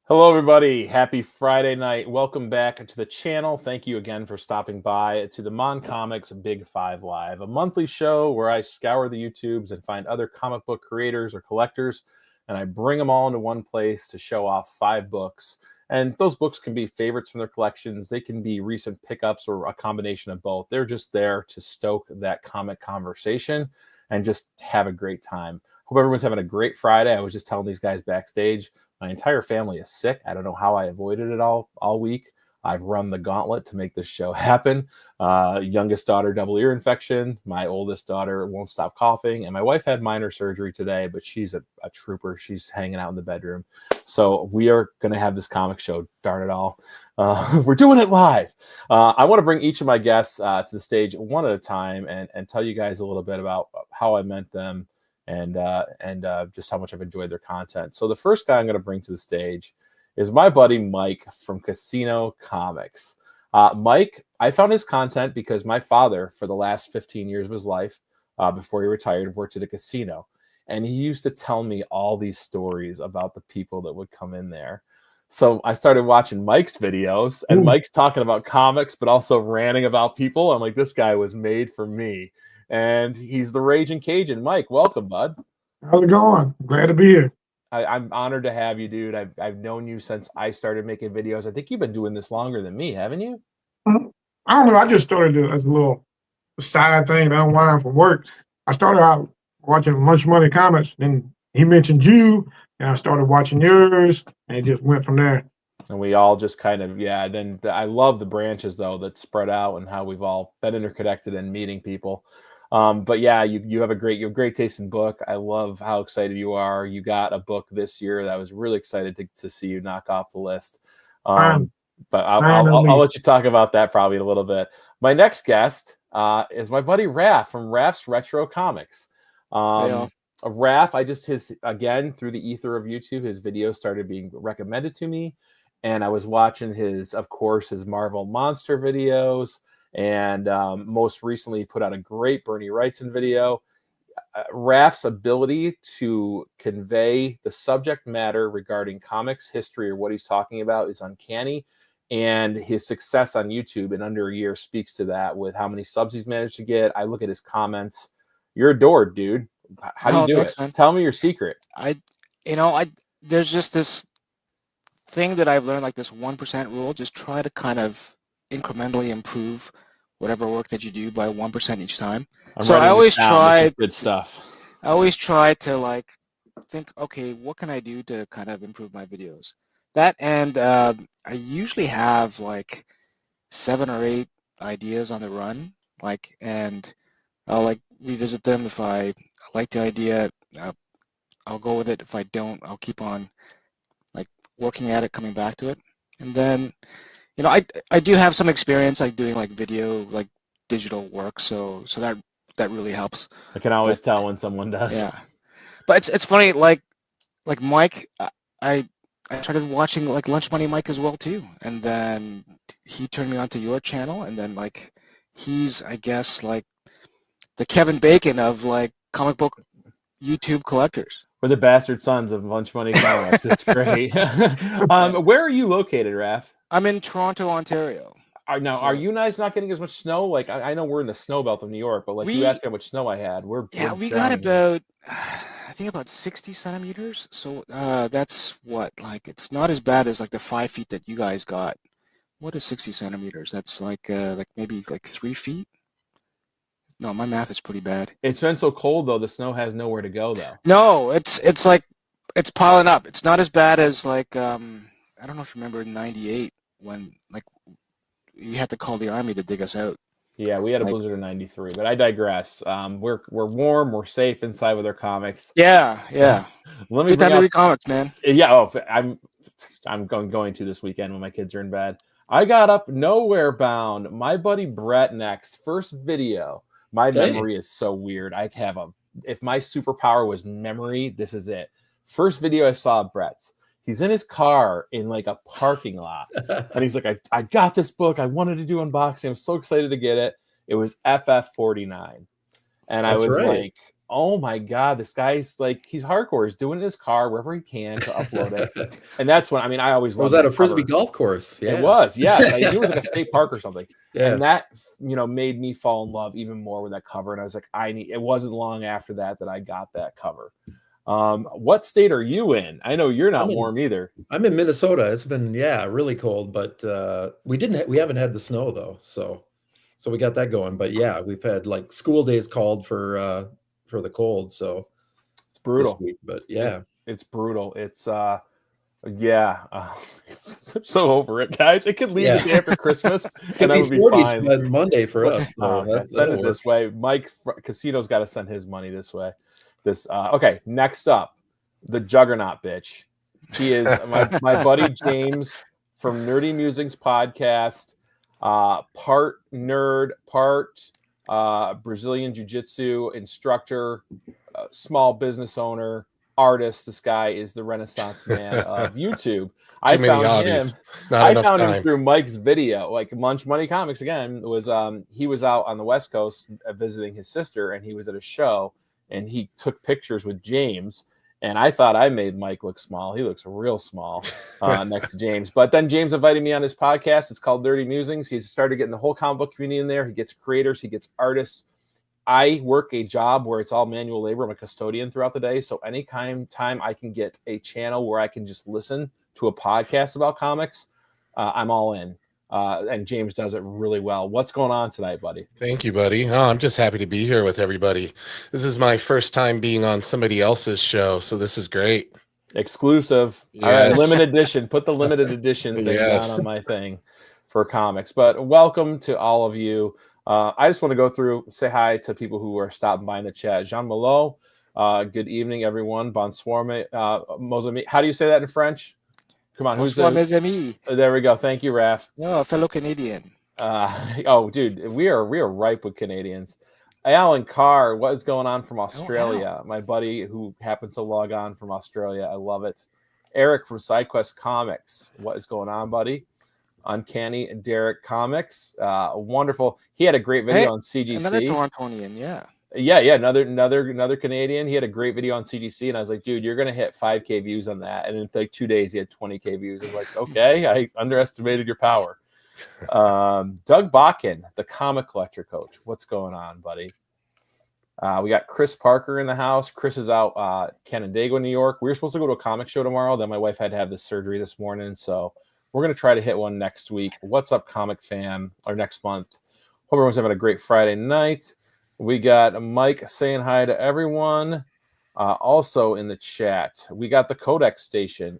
Hello, everybody. Happy Friday night. Welcome back to the channel. Thank you again for stopping by to the M.O.N.Comics Big 5 Live, a monthly show where I scour the YouTubes and find other comic book creators or collectors, and I bring them all into one place to show off 5 books. And those books can be favorites from their collections. They can be recent pickups or a combination of both. They're just there to stoke that comic conversation and just have a great time. Hope everyone's having a great Friday. I was just telling these guys backstage, my entire family is sick. I don't know how I avoided it all week. I've run the gauntlet to make this show happen. Youngest daughter, double ear infection. My oldest daughter won't stop coughing. And my wife had minor surgery today, but she's a trooper. She's hanging out in the bedroom. So we are going to have this comic show. Darn it all. We're doing it live. I want to bring each of my guests to the stage one at a time and tell you guys a little bit about how I met them and just how much I've enjoyed their content. So the first guy I'm going to bring to the stage is my buddy Mike from Casino Comics. Mike, I found his content because my father, for the last 15 years of his life, before he retired, worked at a casino. And he used to tell me all these stories about the people that would come in there. So I started watching Mike's videos, and Mike's talking about comics, but also ranting about people. I'm like, this guy was made for me. And he's the Raging Cajun. Mike, welcome, bud. How's it going? Glad to be here. I'm honored to have you, dude. I've known you since I started making videos. I think you've been doing this longer than me, haven't you? I don't know. I just started as a little side thing to unwind from work. I started out watching Lunch Money Comics, then he mentioned you, and I started watching yours, and it just went from there. And we all just kind of, then I love the branches, though, that spread out and how we've all been interconnected and meeting people. But yeah, you have you have great taste in book. I love how excited you are. You got a book this year that I was really excited to see you knock off the list. But I'll let you talk about that probably in a little bit. My next guest is my buddy Raph from Raph's Rlcomics. Raph, again, through the ether of YouTube, his videos started being recommended to me. And I was watching his Marvel Monster videos. And most recently, he put out a great Bernie Wrightson video. Raph's ability to convey the subject matter regarding comics history or what he's talking about is uncanny. And his success on YouTube in under a year speaks to that with how many subs he's managed to get. I look at his comments. You're adored, dude. How do you do it? Man. Tell me your secret. There's just this thing that I've learned, like this 1% rule. Just try to kind of incrementally improve whatever work that you do by 1% each time. I always try good stuff. I always try to think, okay, what can I do to kind of improve my videos? That, and I usually have 7 or 8 ideas on the run, and I'll revisit them. If I like the idea, I'll go with it. If I don't, I'll keep on working at it, coming back to it. And then I do have some experience doing video, digital work, so that really helps. I can always tell when someone does. Yeah, but it's funny, like Mike, I started watching Lunch Money Mike as well too, and then he turned me on to your channel, and then he's, I guess, the Kevin Bacon of comic book YouTube collectors. We're the bastard sons of Lunch Money Comics. It's great. Where are you located, Raph? I'm in Toronto, Ontario. Are you guys not getting as much snow? I know we're in the snow belt of New York, but you asked me how much snow I had. We got about, I think about 60 centimeters. So that's what, it's not as bad as the 5 feet that you guys got. What is 60 centimeters? That's maybe 3 feet. No, my math is pretty bad. It's been so cold though. The snow has nowhere to go though. No, it's piling up. It's not as bad as I don't know if you remember in '98 when you had to call the army to dig us out. Yeah, we had a blizzard in '93, but I digress. We're warm, we're safe inside with our comics. Yeah. Let me bring up comics, man. Yeah, I'm going to this weekend when my kids are in bed. I got up Nowhere Bound. My buddy Brett next. First video. My memory is so weird. If my superpower was memory, this is it. First video I saw of Brett's. He's in his car in a parking lot. And he's like, I got this book. I wanted to do unboxing. I'm so excited to get it. It was FF49. And I was oh my God, this guy's like, he's hardcore. He's doing it in his car wherever he can to upload it. And that's when, I mean, I always Was loved that a frisbee cover. golf course? Yeah. It was, yes. I think it was like a state park or something. Yeah. And that, made me fall in love even more with that cover. And I was like, it wasn't long after that I got that cover. What state are you in? I know you're not warm either. I'm in Minnesota. It's been, really cold, but we haven't had the snow though. So we got that going, but yeah, we've had like school days called for the cold. So it's brutal, this week, but yeah, it's brutal. It's, I'm so over it, guys. It could leave the day after Christmas, and that would be fine. By Monday for us. So send it this way. Mike Casino's got to send his money this way. Okay. Next up, the Juggernaut bitch. He is my buddy James from Nerdy Musings podcast. Part nerd, part Brazilian jiu-jitsu instructor, small business owner, artist. This guy is the Renaissance man of YouTube. I found him through Mike's video. Like Munch Money Comics again was he was out on the West Coast visiting his sister, and he was at a show, and he took pictures with James. And I thought I made Mike look small. He looks real small next to James. But then James invited me on his podcast. It's called Nerdy Musings. He's started getting the whole comic book community in there. He gets creators. He gets artists. I work a job where it's all manual labor. I'm a custodian throughout the day. So anytime I can get a channel where I can just listen to a podcast about comics, I'm all in. And James does it really well. What's going on tonight, buddy? Thank you, buddy. Oh, I'm just happy to be here with everybody. This is my first time being on somebody else's show, so this is great. Exclusive. Yes. All right, limited edition. Put the limited edition thing down on my thing for comics. But welcome to all of you. I just want to go through, say hi to people who are stopping by in the chat. Jean Malo, good evening, everyone. Bonsoir, Mozambique. How do you say that in French? Come on, who's mes amis? There we go. Thank you, Raph. No, fellow Canadian. Dude, we are ripe with Canadians. Alan Carr, what is going on from Australia? My buddy who happens to log on from Australia. I love it. Eric from SideQuest Comics. What is going on, buddy? Uncanny Derek Comics. Wonderful. He had a great video on CGC. Another Torontonian, yeah. Yeah, another Canadian. He had a great video on CGC, and I was like, dude, you're gonna hit 5K views on that. And in like 2 days, he had 20K views. I was like, okay, I underestimated your power. Doug Bakken, the comic collector coach. What's going on, buddy? We got Chris Parker in the house. Chris is out Canandaigua, New York. We were supposed to go to a comic show tomorrow. Then my wife had to have this surgery this morning, so we're gonna try to hit one next week. What's up, comic fam? Or next month. Hope everyone's having a great Friday night. We got Mike saying hi to everyone. Also in the chat, we got the Codex Station.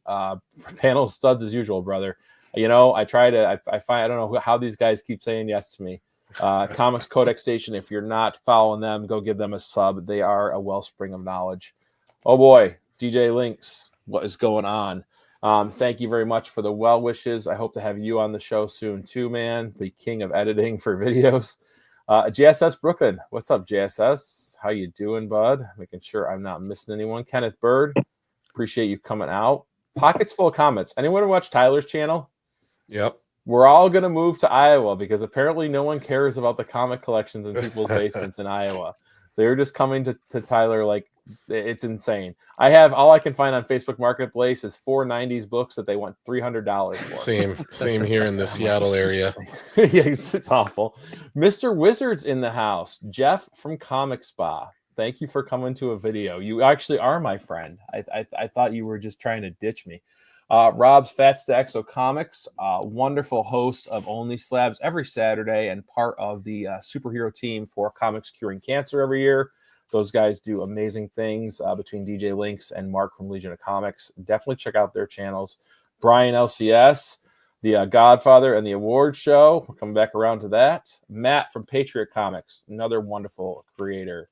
Panel studs as usual, brother. I try to, I don't know how these guys keep saying yes to me. Comics Codex Station, if you're not following them, go give them a sub. They are a wellspring of knowledge. Oh boy, DJ Links, what is going on? Thank you very much for the well wishes. I hope to have you on the show soon too, man. The king of editing for videos. JSS Brooklyn, what's up, JSS? How you doing, bud? Making sure I'm not missing anyone. Kenneth Bird, appreciate you coming out. Pockets full of comments. Anyone watch Tyler's channel? Yep. We're all going to move to Iowa because apparently no one cares about the comic collections in people's basements in Iowa. They're just coming to Tyler like it's insane. I have all I can find on Facebook Marketplace is 4 90s books that they want $300 for. Same here in the Seattle area. Yes, it's awful. Mr. Wizard's in the house. Jeff from Comic Spa. Thank you for coming to a video. You actually are my friend. I thought you were just trying to ditch me. Rob's Fats to Exo Comics, wonderful host of Only Slabs every Saturday and part of the superhero team for Comics Curing Cancer every year. Those guys do amazing things between DJ Links and Mark from Legion of Comics. Definitely check out their channels. Brian LCS, the Godfather and the Award Show. We'll come back around to that. Matt from Patriot Comics, another wonderful creator.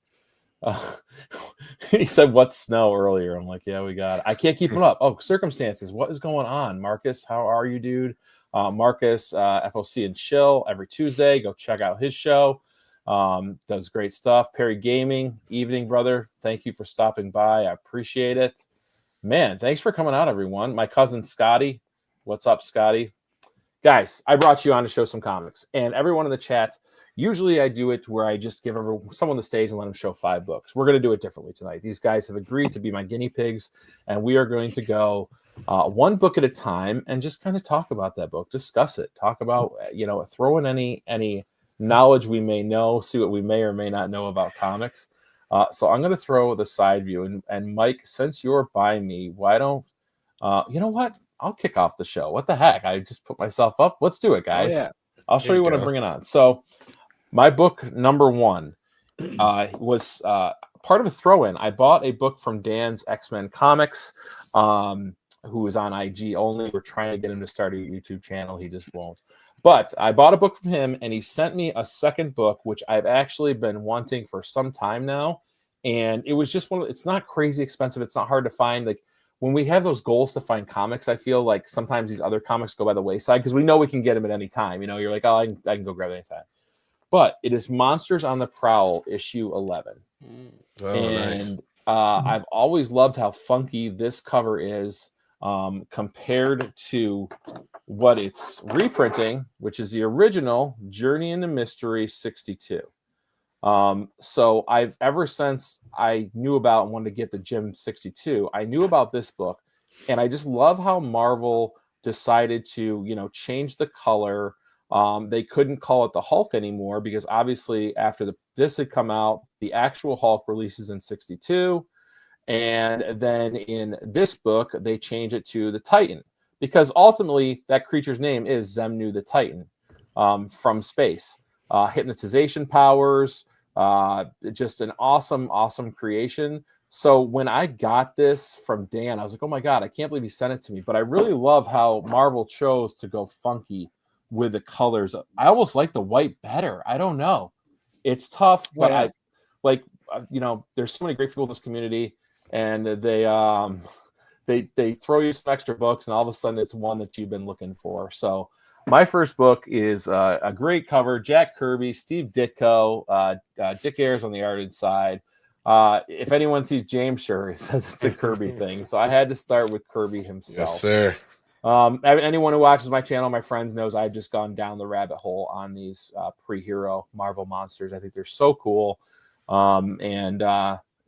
He said, "What's snow?" earlier. I'm like, yeah, we got it. I can't keep them up. Oh, circumstances. What is going on? Marcus, how are you, dude? Marcus, FOC and Chill every Tuesday. Go check out his show. Does great stuff. Perry Gaming, evening, brother. Thank you for stopping by. I appreciate it. Man, thanks for coming out, everyone. My cousin Scotty. What's up, Scotty? Guys, I brought you on to show some comics. And everyone in the chat, Usually I do it where I just give someone the stage and let them show 5 books. We're going to do it differently tonight. These guys have agreed to be my guinea pigs, and we are going to go one book at a time and just kind of talk about that book, discuss it, talk about, throw in any knowledge we may know, see what we may or may not know about comics. So I'm going to throw the side view, and Mike, since you're by me, why don't, you know what? I'll kick off the show. What the heck? I just put myself up. Let's do it, guys. Oh, yeah. I'll show you what I'm bringing on. So my book number 1 was part of a throw-in. I bought a book from Dan's M.O.N.Comics, who is on IG only. We're trying to get him to start a YouTube channel. He just won't. But I bought a book from him, and he sent me a second book, which I've actually been wanting for some time now. And it was just it's not crazy expensive. It's not hard to find. Like, when we have those goals to find comics, I feel like sometimes these other comics go by the wayside because we know we can get them at any time. You're like, oh, I can go grab it anytime. But it is Monsters on the Prowl, issue 11. Oh, and nice. I've always loved how funky this cover is compared to what it's reprinting, which is the original Journey into Mystery 62. So I've, ever since I knew about and wanted to get the Jim 62, I knew about this book, and I just love how Marvel decided to, change the color. They couldn't call it the Hulk anymore because obviously after this had come out, the actual Hulk releases in 62. And then in this book, they change it to the Titan because ultimately that creature's name is Zemnu the Titan from space. Hypnotization powers, just an awesome creation. So when I got this from Dan, I was like, oh my God, I can't believe he sent it to me. But I really love how Marvel chose to go funky with the colors. I almost like the white better. I don't know. It's tough, but I like, there's so many great people in this community, and they throw you some extra books, and all of a sudden it's one that you've been looking for. So my first book is a great cover, Jack Kirby, Steve Ditko, Dick Ayers on the art inside. If anyone sees James, sure, he says it's a Kirby thing. So I had to start with Kirby himself. Yes, sir. Anyone who watches my channel, my friends, knows I've just gone down the rabbit hole on these pre-hero Marvel monsters. I think they're so cool, and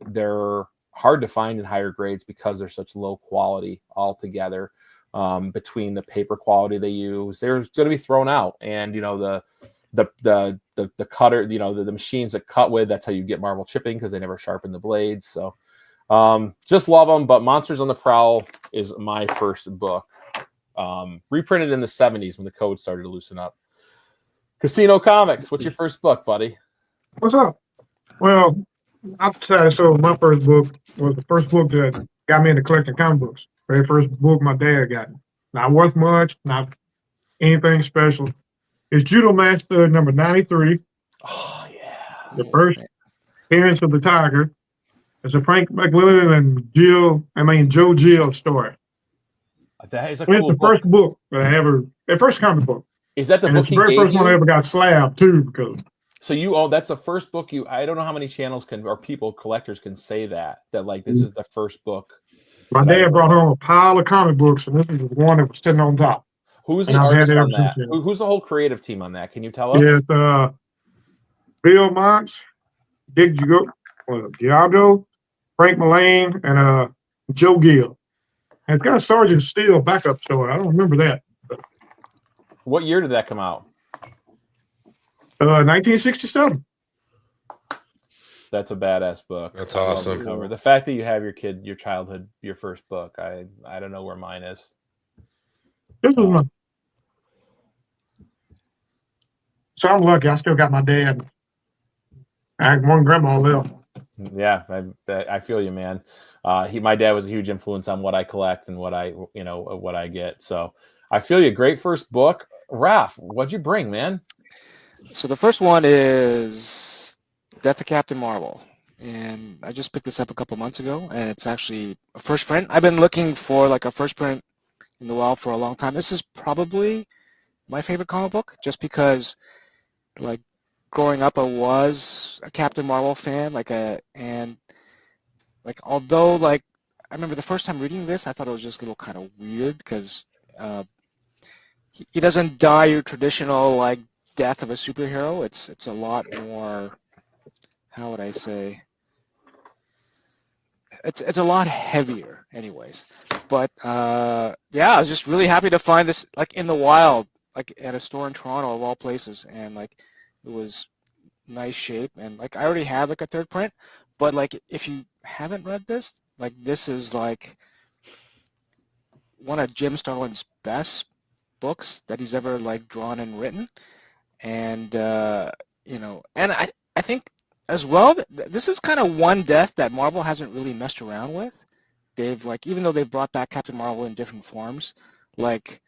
they're hard to find in higher grades because they're such low quality altogether. Between the paper quality they use, they're going to be thrown out, and the cutter, the machines that cut with, that's how you get Marvel chipping because they never sharpen the blades. So just love them. But Monsters on the Prowl is my first book. Reprinted in the 70s when the code started to loosen up. Casino Comics, what's your first book, buddy? What's up? Well, I'll tell you, so my first book was the first book that got me into collecting comic books. Very first book my dad got. Not worth much, not anything special. It's Judo Master number 93. Oh, yeah. The first appearance of the Tiger. It's a Frank McLennan and Joe Gill story. That is a It's cool the book. first book that I ever, the first comic book. Is that the And book it's the he very gave first one I you? ever got slabbed too, because So that's the first book I don't know how many channels or collectors can say that like this is the first book. my dad brought home a pile of comic books, and this is the one that was sitting on top. Who's the And I've had artist it on ever that? since then. Who's the whole creative team on that? Can you tell us? It's Bill Montz, Dick Gialdo, Frank Mullane, and Joe Gill. And it's got a Sergeant Steele backup story. I don't remember that. What year did that come out? 1967. That's a badass book. That's I love awesome. the cover. The fact that you have your childhood, your first book, I don't know where mine is. This was my. So I'm lucky. I still got my dad. I had one grandma left. Yeah, I feel you, man. My dad was a huge influence on what I collect and what I get. So I feel you. Great first book. Raph, what'd you bring, man? So the first one is Death of Captain Marvel. And I just picked this up a couple months ago, and it's actually a first print. I've been looking for like a first print in the wild for a long time. This is probably my favorite comic book, just because like growing up I was a Captain Marvel fan, although like I remember the first time reading this, I thought it was just a little kind of weird because he doesn't die your traditional like death of a superhero. It's a lot more, how would I say? It's a lot heavier, anyways. But yeah, I was just really happy to find this like in the wild, like at a store in Toronto of all places, and like it was nice shape, and like I already had like a third print, but like if you haven't read this, like this is like one of Jim Starlin's best books that he's ever like drawn and written, and you know, and I think as well this is kind of one death that Marvel hasn't really messed around with. They've like, even though they've brought back Captain Marvel in different forms, like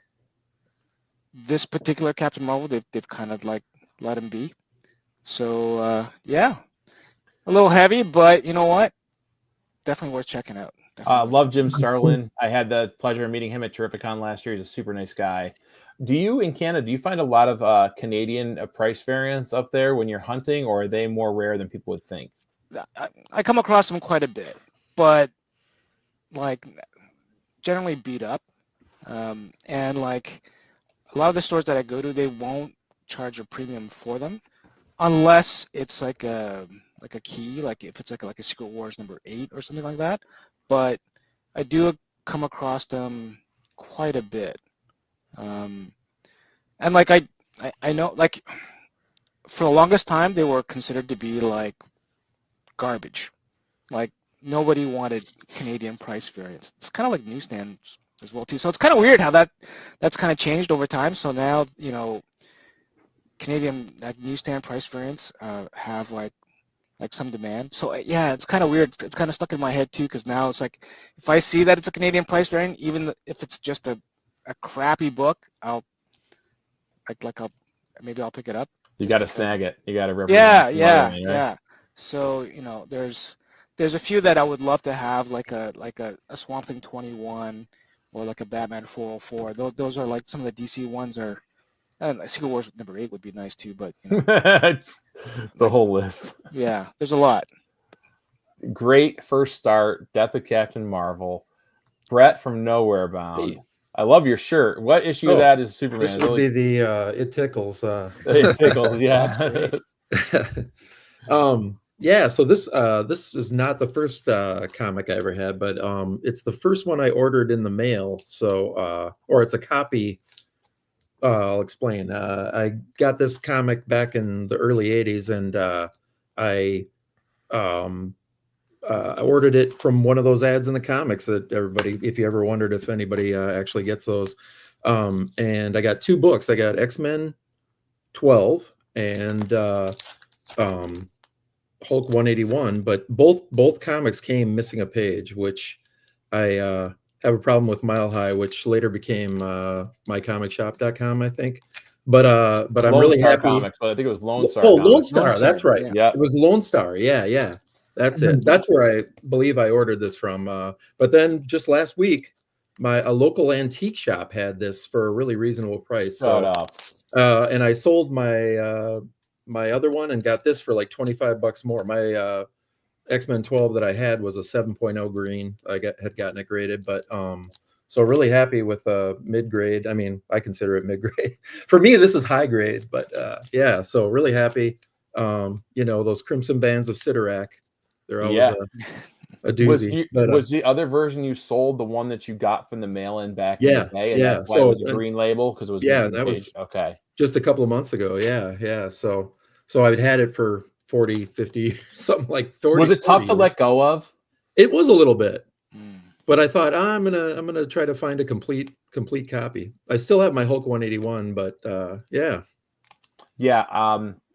this particular Captain Marvel, they've kind of like let him be. So yeah, a little heavy, but you know what? Definitely worth checking out. Love Jim Starlin. I had the pleasure of meeting him at Terrificon last year. He's a super nice guy. Do you, in Canada, do you find a lot of Canadian price variance up there when you're hunting, or are they more rare than people would think? I come across them quite a bit, but like generally beat up. And like a lot of the stores that I go to, they won't charge a premium for them unless it's like a key, like if it's like a Secret Wars #8 or something like that. But I do come across them quite a bit. And like I know, like for the longest time they were considered to be like garbage. Like nobody wanted Canadian price variance. It's kind of like newsstands as well too. So it's kind of weird how that's kind of changed over time. So now, you know, Canadian like newsstand price variants have like some demand. So yeah, it's kind of weird. It's kind of stuck in my head too, because now it's like if I see that it's a Canadian price variant, even if it's just a crappy book, maybe I'll pick it up. You got to snag it. You got to represent. Yeah. Yeah. So you know, there's a few that I would love to have, like a Swamp Thing 21 or like a Batman 404. Those are like some of the DC ones. Are Secret Wars #8 would be nice too, but you know, the whole list. Yeah, there's a lot. Great first start. Death of Captain Marvel. Brett from Nowhere Bound. Hey. I love your shirt. What issue of that is Superman? This would be the It Tickles. It Tickles, yeah. Yeah, so this is not the first comic I ever had, but it's the first one I ordered in the mail. So or it's a copy. I'll explain. I got this comic back in the early 80s, and I ordered it from one of those ads in the comics that everybody, if you ever wondered if anybody actually gets those. And I got two books. I got X-Men 12 and Hulk 181, but both comics came missing a page, which I have a problem with Mile High, which later became mycomicshop.com, I think. But I'm Lone really Star happy. Comics, but I think it was Lone Star. Oh, Comics. Lone Star, that's right. Yeah, it was Lone Star. Yeah. That's it. That's where I believe I ordered this from. But then just last week, a local antique shop had this for a really reasonable price. So, and I sold my my other one and got this for like $25 more. My X-Men 12 that I had was a 7.0 green. I had gotten it graded, but so really happy with mid-grade. I mean, I consider it mid-grade. For me, this is high grade, but yeah, so really happy. You know, those Crimson Bands of Sidorak, they're always a doozy. Was the other version you sold the one that you got from the mail-in back in the day? And that's why it was a green label, because it was that was okay. Just a couple of months ago. Yeah. So I'd had it for 40, 50, something like 30. Was it tough to let go of? It was a little bit, but I thought I'm gonna try to find a complete copy. I still have my Hulk 181, but yeah.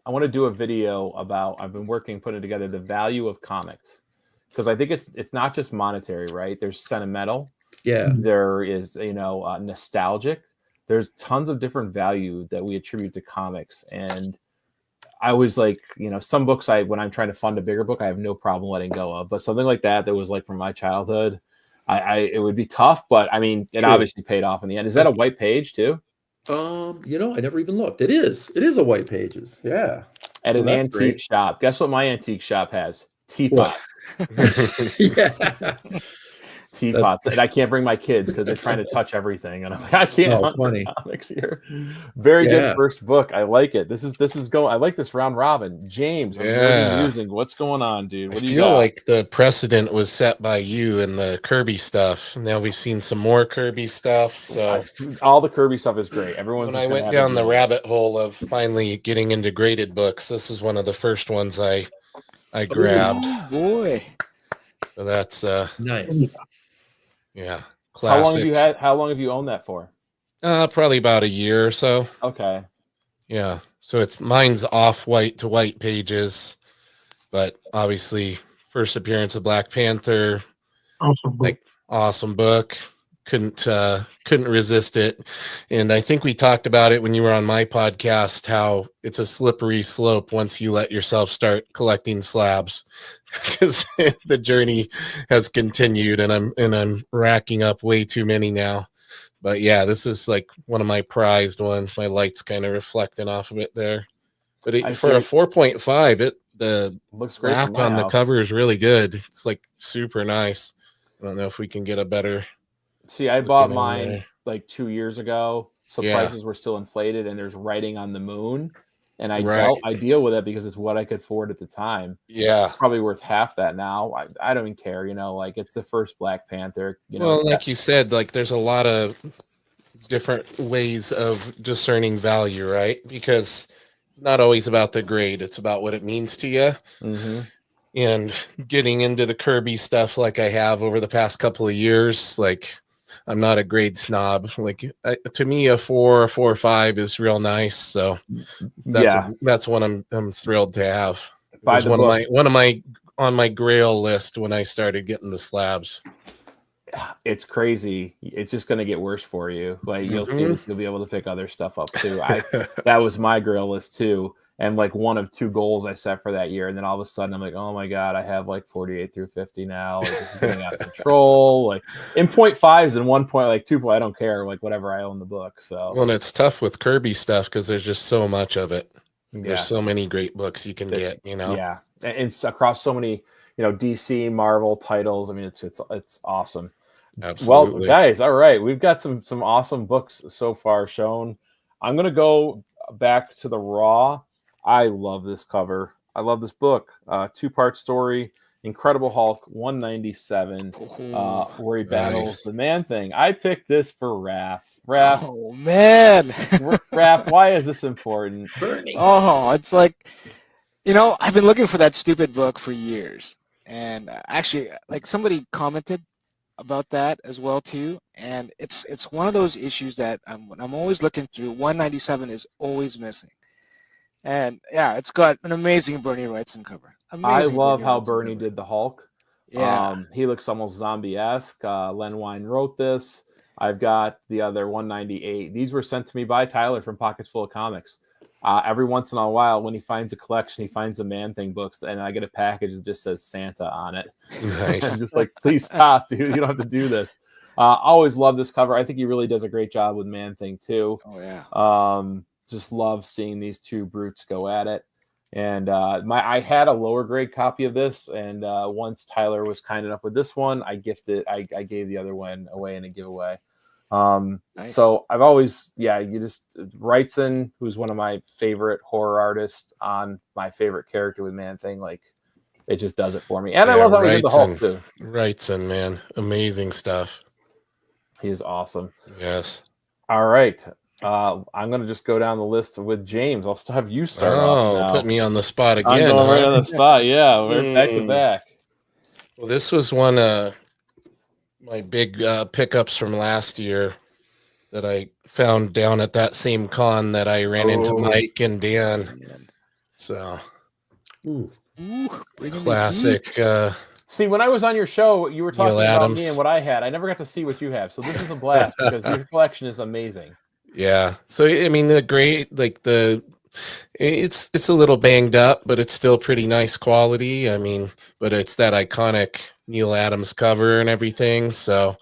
I want to do a video about. I've been putting together the value of comics, because I think it's not just monetary, right? There's sentimental. Yeah. There is nostalgic. There's tons of different value that we attribute to comics, and I was like, you know, some books when I'm trying to fund a bigger book, I have no problem letting go of, but something like that was like from my childhood, it would be tough, but I mean, it obviously paid off in the end. Is that a white page too? You know, I never even looked. It is a white pages. Yeah. At an antique shop. Guess what my antique shop has? Teapot. Yeah. teapots, and I can't bring my kids because they're trying to touch everything, and I'm like, I can't hunt for comics here. Very good first book. I like it. This is going. I like this round robin. James, I'm Mewsings. What's going on, dude? What do you got? I feel like the precedent was set by you and the Kirby stuff. Now we've seen some more Kirby stuff. So all the Kirby stuff is great. Everyone's when I went down the rabbit hole of finally getting into graded books, this is one of the first ones I grabbed. Oh boy! So that's nice. Yeah, classic. How long have you owned that for? Probably about a year or so. Okay. Yeah. So mine's off white to white pages, but obviously first appearance of Black Panther. Awesome book. Couldn't resist it. And I think we talked about it when you were on my podcast, how it's a slippery slope once you let yourself start collecting slabs, because the journey has continued and I'm racking up way too many now. But yeah, this is like one of my prized ones. My light's kind of reflecting off of it there. But for a 4.5, the looks great. wrap on the cover is really good. It's like super nice. I don't know if we can get a better. See, I bought mine like 2 years ago, so prices were still inflated, and there's writing on the moon, and I deal with it because it's what I could afford at the time. Yeah, it's probably worth half that now. I don't even care, like it's the first Black Panther. Well, like you said, like there's a lot of different ways of discerning value, right? Because it's not always about the grade; it's about what it means to you. Mm-hmm. And getting into the Kirby stuff like I have over the past couple of years, like. I'm not a grade snob. Like to me, a 4 or 4.5 is real nice. So that's one I'm thrilled to have. One of my on my Grail list when I started getting the slabs. It's crazy. It's just going to get worse for you. Like you'll be able to pick other stuff up too. That was my Grail list too. And like one of 2 goals I set for that year. And then all of a sudden I'm like, oh my God, I have like 48 through 50 now. Like, this is getting out of control. Like in 0.5s and 1 point, like 2 point, I don't care. Like whatever, I own the book. So well, and it's tough with Kirby stuff because there's just so much of it. There's so many great books you can get, Yeah. And it's across so many, DC, Marvel titles. I mean, it's awesome. Absolutely. Well, guys, all right. We've got some awesome books so far shown. I'm going to go back to the Raw. I love this cover. I love this book. 2-part story. Incredible Hulk 197. Where he battles the Man-Thing. I picked this for Raph. Oh man, Raph, why is this important? Oh, it's like, I've been looking for that stupid book for years, and actually, like somebody commented about that as well too, and it's one of those issues that I'm always looking through. 197 is always missing. And yeah, it's got an amazing Bernie Wrightson cover. I love how Bernie did the Hulk. Yeah. He looks almost zombie-esque. Len Wein wrote this. I've got the other 198. These were sent to me by Tyler from Pockets Full of Comics. Every once in a while, when he finds a collection, he finds the Man-Thing books, and I get a package that just says Santa on it. Nice. I'm just like, please stop, dude. You don't have to do this. Always love this cover. I think he really does a great job with Man-Thing, too. Oh, yeah. Just love seeing these 2 brutes go at it. And I had a lower grade copy of this, and once Tyler was kind enough with this one, I gave the other one away in a giveaway. Nice. So I've always, Wrightson, who's one of my favorite horror artists on my favorite character with Man-Thing, like it just does it for me. And I love how he did the Hulk too. Wrightson, man, amazing stuff. He is awesome. Yes. All right. I'm going to just go down the list with James. I'll still have you start off now. Put me on the spot again. I'm going right on the spot. Yeah, we're back to back. Well, this was one of my big pickups from last year that I found down at that same con that I ran into Mike and Dan. So, classic. See, when I was on your show, you were talking about me and what I had. I never got to see what you have. So this is a blast because your collection is amazing. Yeah. So I mean, it's a little banged up, but it's still pretty nice quality. I mean, but it's that iconic Neil Adams cover and everything. So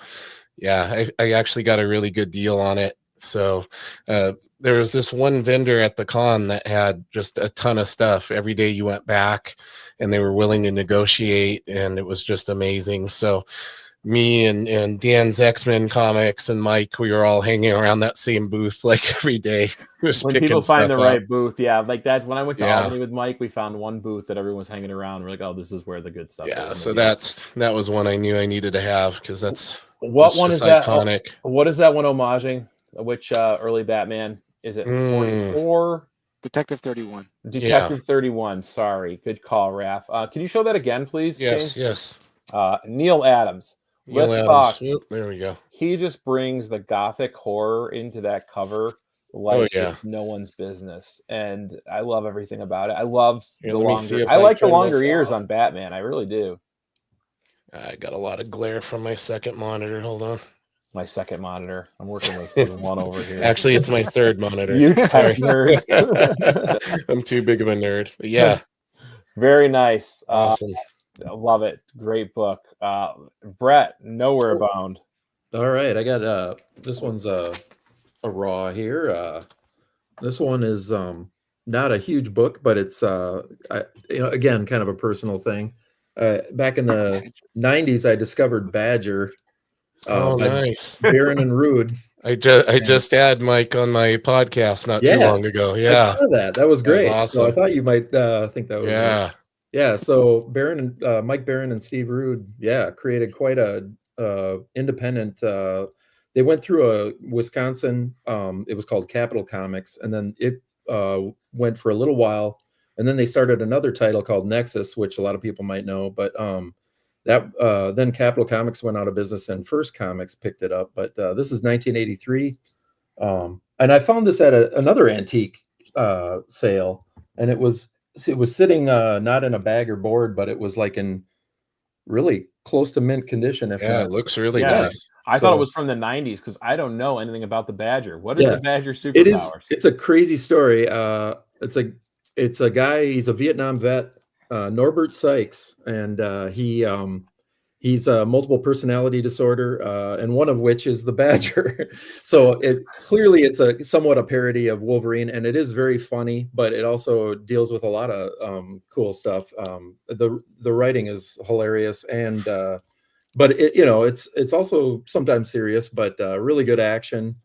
yeah, I actually got a really good deal on it. So there was this one vendor at the con that had just a ton of stuff. Every day you went back and they were willing to negotiate, and it was just amazing. So me and Dan's X-Men comics and Mike, we were all hanging around that same booth like every day. When people find the right booth, yeah, like that. When I went to Albany with Mike, we found one booth that everyone was hanging around. We're like, oh, this is where the good stuff is. Yeah, so that was one I knew I needed to have because that's is that iconic. What is that one homaging? Which early Batman is it? 44? Detective 31. Detective 31. Sorry, good call, Raph. Can you show that again, please? Yes, James? yes. Neil Adams. Let's talk. There we go. He just brings the gothic horror into that cover like it's no one's business, and I love everything about it. I love the longer. I like the longer ears on Batman. I really do. I got a lot of glare from my second monitor. Hold on. My second monitor. I'm working with one over here. Actually, it's my third monitor. You tech nerd. I'm too big of a nerd. But yeah. Very nice. Awesome. Love it. Great book. Brett, Nowhere Bound. All right. I got this one's a raw here. This one is not a huge book, but it's again kind of a personal thing. Back in the 90s, I discovered Badger. Nice. Baron and Rude. I just had Mike on my podcast not too long ago. Yeah, I saw that. That was great. That was awesome. So I thought you might think that was yeah. So Mike Baron and Steve Rude, created quite a independent. They went through a Wisconsin. It was called Capital Comics, and then it went for a little while, and then they started another title called Nexus, which a lot of people might know, but then Capital Comics went out of business and First Comics picked it up. But this is 1983. And I found this at another antique sale, and it was sitting not in a bag or board, but it was like in really close to mint condition. It looks really nice. I thought it was from the 90s because I don't know anything about the Badger. What is the Badger superpowers? It's a crazy story. It's a guy, he's a Vietnam vet, Norbert Sykes, and he's a multiple personality disorder, and one of which is the Badger. So clearly it's somewhat a parody of Wolverine, and it is very funny, but it also deals with a lot of cool stuff. The writing is hilarious, and but it's also sometimes serious, but really good action.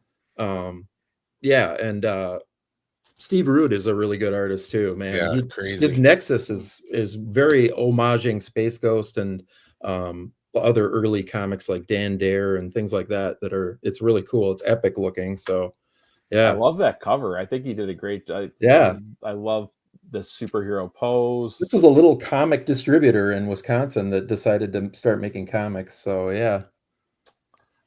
Steve Rude is a really good artist too, man. Yeah, crazy. His Nexus is very homaging Space Ghost and other early comics like Dan Dare and things like that. It's really cool. It's epic looking. So, yeah, I love that cover. I think he did a great job. I love the superhero pose. This was a little comic distributor in Wisconsin that decided to start making comics. So, yeah.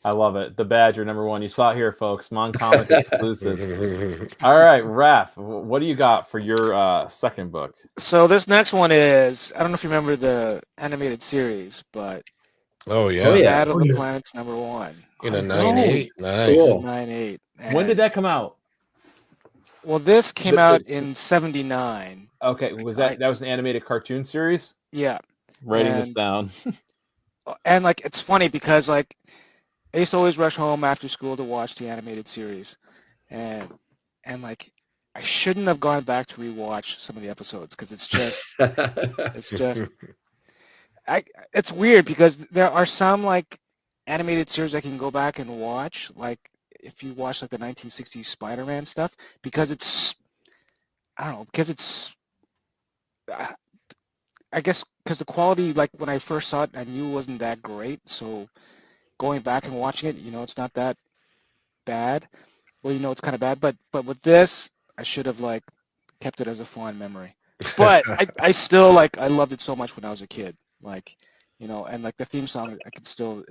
I love it. The Badger, #1. You saw it here, folks. M.O.N.Comics exclusive. All right, Raph, what do you got for your second book? So this next one is, I don't know if you remember the animated series, but Battle of the Planets #1. In a 9/8. Nice. Cool. 9/8. When did that come out? Well, this came out in 79. Okay, that was an animated cartoon series? Yeah. Writing this down. And like it's funny because like I used to always rush home after school to watch the animated series, and like I shouldn't have gone back to rewatch some of the episodes because it's weird because there are some like animated series I can go back and watch, like if you watch like the 1960s Spider-Man stuff, because I guess because the quality, like when I first saw it, I knew it wasn't that great, so going back and watching it, it's not that bad. Well, it's kind of bad, but with this, I should have like kept it as a fond memory. But I still I loved it so much when I was a kid, and like the theme song, it's still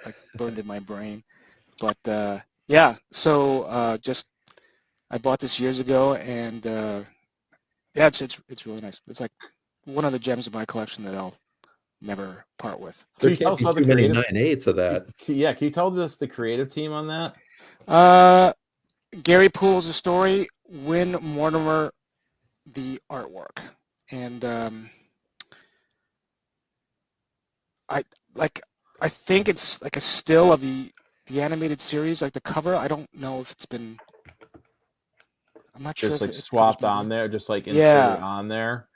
like burned in my brain. But so I bought this years ago, and it's really nice. It's like one of the gems of my collection that I'll never part with. There can't be too many 9/8s of that. Yeah, can you tell us the creative team on that? Gary Poole's the story, Win Mortimer the artwork, and I think it's like a still of the animated series, like the cover. I don't know if it's been. I'm not sure. Just like swapped on there, just like inserted on there.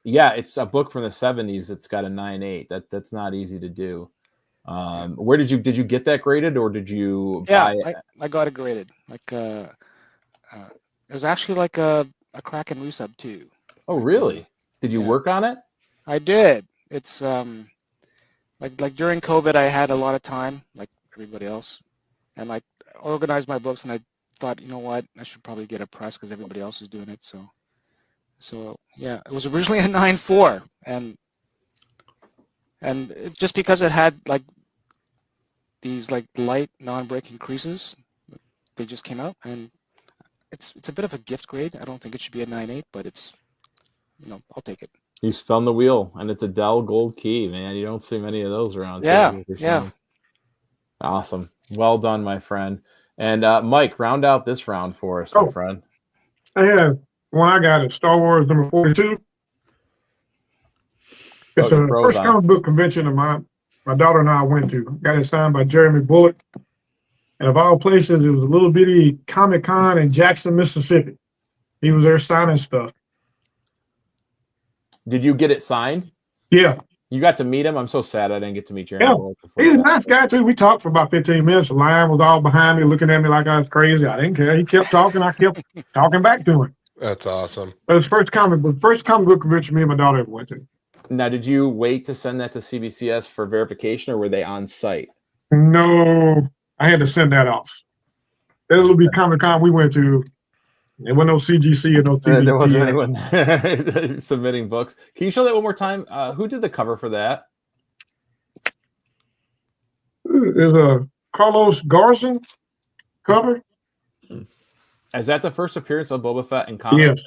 Yeah. It's a book from the 70s. It's got a 9/8. That's not easy to do. Where did you get that graded, or did you buy it? I got it graded. Like it was actually like a Kraken resub too. Oh, really? Did you work on it? I did. It's like during COVID, I had a lot of time, like everybody else, and I organized my books, and I thought, you know what, I should probably get a press because everybody else is doing it. So yeah, it was originally a 9.4, and just because it had like these like light non-breaking creases, they just came out, and it's a bit of a gift grade. I don't think it should be a 9.8, but it's, you know, I'll take it. You spun the wheel, and it's a Dell Gold Key, man. You don't see many of those around. Yeah. Awesome. Well done, my friend. And Mike, round out this round for us, my friend. I have one I got at Star Wars number 42. It's the first comic book convention of my daughter and I went to. Got it signed by Jeremy Bullock. And of all places, it was a little bitty Comic-Con in Jackson, Mississippi. He was there signing stuff. Did you get it signed? Yeah. You got to meet him? I'm so sad I didn't get to meet Jeremy Bullock before. He's a nice guy, too. We talked for about 15 minutes. The line was all behind me, looking at me like I was crazy. I didn't care. He kept talking. I kept talking back to him. That's awesome. But it's first comic book convention me and my daughter ever went to. Now, did you wait to send that to CBCS for verification, or were they on site? No, I had to send that off. That little bit Comic-Con we went to, there wasn't no CGC or no TVP. There wasn't anyone there submitting books. Can you show that one more time? Who did the cover for that? There's a Carlos Garza cover. Is that the first appearance of Boba Fett in comics?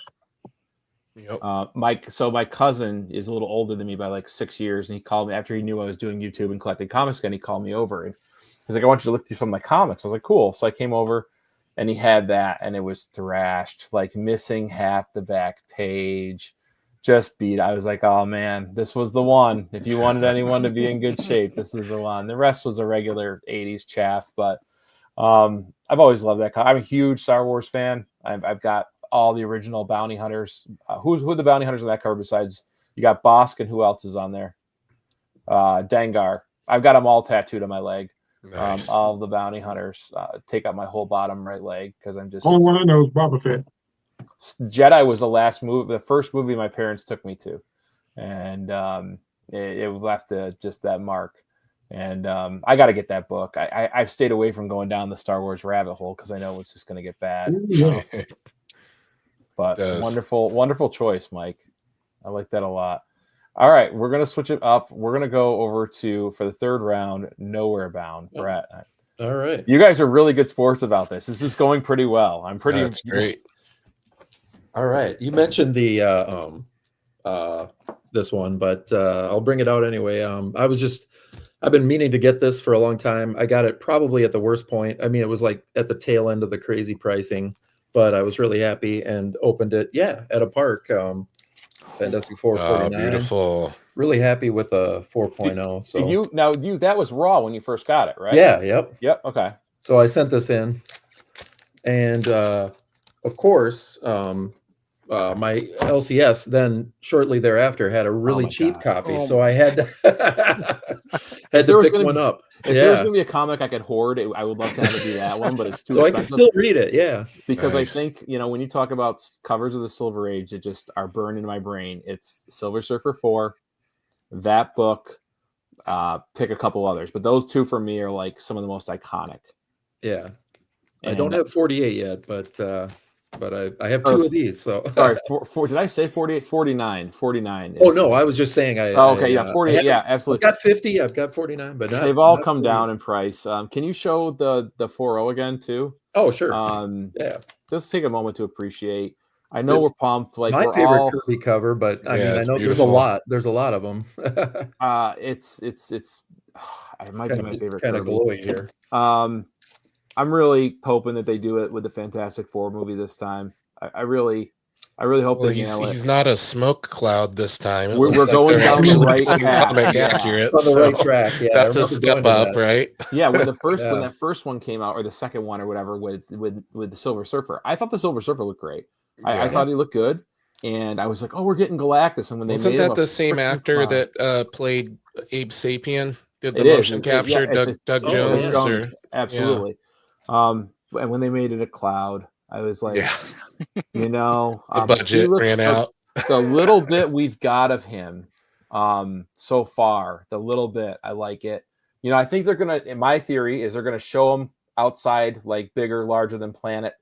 Yes. Yep. My cousin is a little older than me by like 6 years, and he called me after he knew I was doing YouTube and collecting comics again. He called me over and he's like, "I want you to look through some of my comics." I was like, "Cool." So I came over, and he had that, and it was thrashed, like missing half the back page, just beat. I was like, "Oh man, this was the one. If you wanted anyone to be in good shape, this is the one." The rest was a regular '80s chaff, but I've always loved that. I'm a huge Star Wars fan. I've got all the original bounty hunters. Who are the bounty hunters on that cover besides you got Bosk, and who else is on there? Dengar. I've got them all tattooed on my leg. Nice. All the bounty hunters take up my whole bottom right leg because I'm just. Only one I know is Boba Fett. Jedi was the first movie my parents took me to, and it left just that mark. And I got to get that book. I've stayed away from going down the Star Wars rabbit hole because I know it's just going to get bad. But wonderful choice, Mike. I like that a lot. All right, we're going to switch it up. We're going to go over to, for the third round, Nowhere Bound. Brett. All right. You guys are really good sports about this. This is going pretty well. That's great. All right. You mentioned the this one, but I'll bring it out anyway. I've been meaning to get this for a long time. I got it probably at the worst point. I mean, it was like at the tail end of the crazy pricing, but I was really happy and opened it. Yeah, at a park. Fantastic Four 49. Beautiful. Really happy with a 4.0. So that was raw when you first got it, right? Yeah. Yep. Okay. So I sent this in, and of course, my LCS then shortly thereafter had a really cheap copy, so I had to pick one up. If there was going to be a comic I could hoard, I would love to have it be that one, but it's too expensive. I can still read it, yeah. Because nice. I think, when you talk about covers of the Silver Age, it just are burned into my brain. It's Silver Surfer 4, that book, pick a couple others, but those two for me are like some of the most iconic. Yeah. I don't have 48 yet, but I have two of these. So sorry, did I say 48? 49. 49. Oh no, I was just saying. Okay, 48. Yeah, absolutely. I've got 50. I've got 49, but they've all come down in price. Can you show the 4.0 again too? Oh sure. Yeah. Just take a moment to appreciate. I know we're pumped. Like my favorite Kirby cover, but I mean, I know beautiful. There's a lot of them. It might be my favorite. Kind of glowy here. I'm really hoping that they do it with the Fantastic Four movie this time. I really hope they nail it. He's not a smoke cloud this time. We're going down the right path. Accurate. On the right track. Yeah, that's a step up, right? Yeah, when that first one came out, or the second one, or whatever, with the Silver Surfer, I thought the Silver Surfer looked great. I thought he looked good, and I was like, "Oh, we're getting Galactus." And when they wasn't that the same actor that played Abe Sapien? did the It is. motion capture, Doug Jones, or absolutely. And when they made it a cloud, I was like, yeah, you know, the budget ran out. The little bit we've got of him so far, the little bit, I like it. You know, I think they're gonna. In my theory, is they're gonna show him outside, like bigger, larger than planet,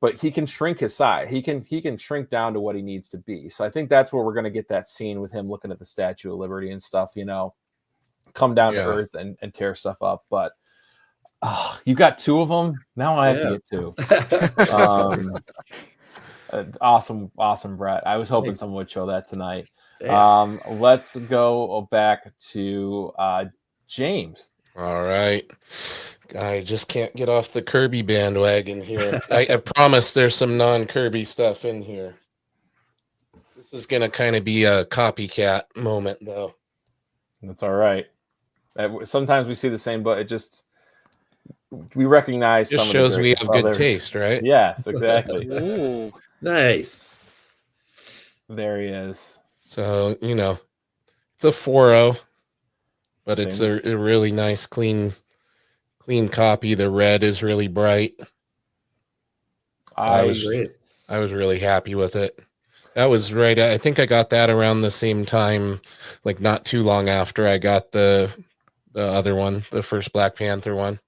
but he can shrink his size. He can shrink down to what he needs to be. So I think that's where we're gonna get that scene with him looking at the Statue of Liberty and stuff. You know, come down to earth and tear stuff up. But you got 2 of them. Now I have to get 2. Awesome, Brett. I was hoping someone would show that tonight. Let's go back to James. All right. I just can't get off the Kirby bandwagon here. I promise there's some non-Kirby stuff in here. This is going to kind of be a copycat moment, though. That's all right. Sometimes we see the same, but we recognize just shows we have good taste, right? Yes, exactly. Ooh, nice. There he is. So, you know, it's a 4.0, but it's a really nice, clean copy. The red is really bright. So I was really happy with it. That was right. I think I got that around the same time, like not too long after I got the other one, the first Black Panther one.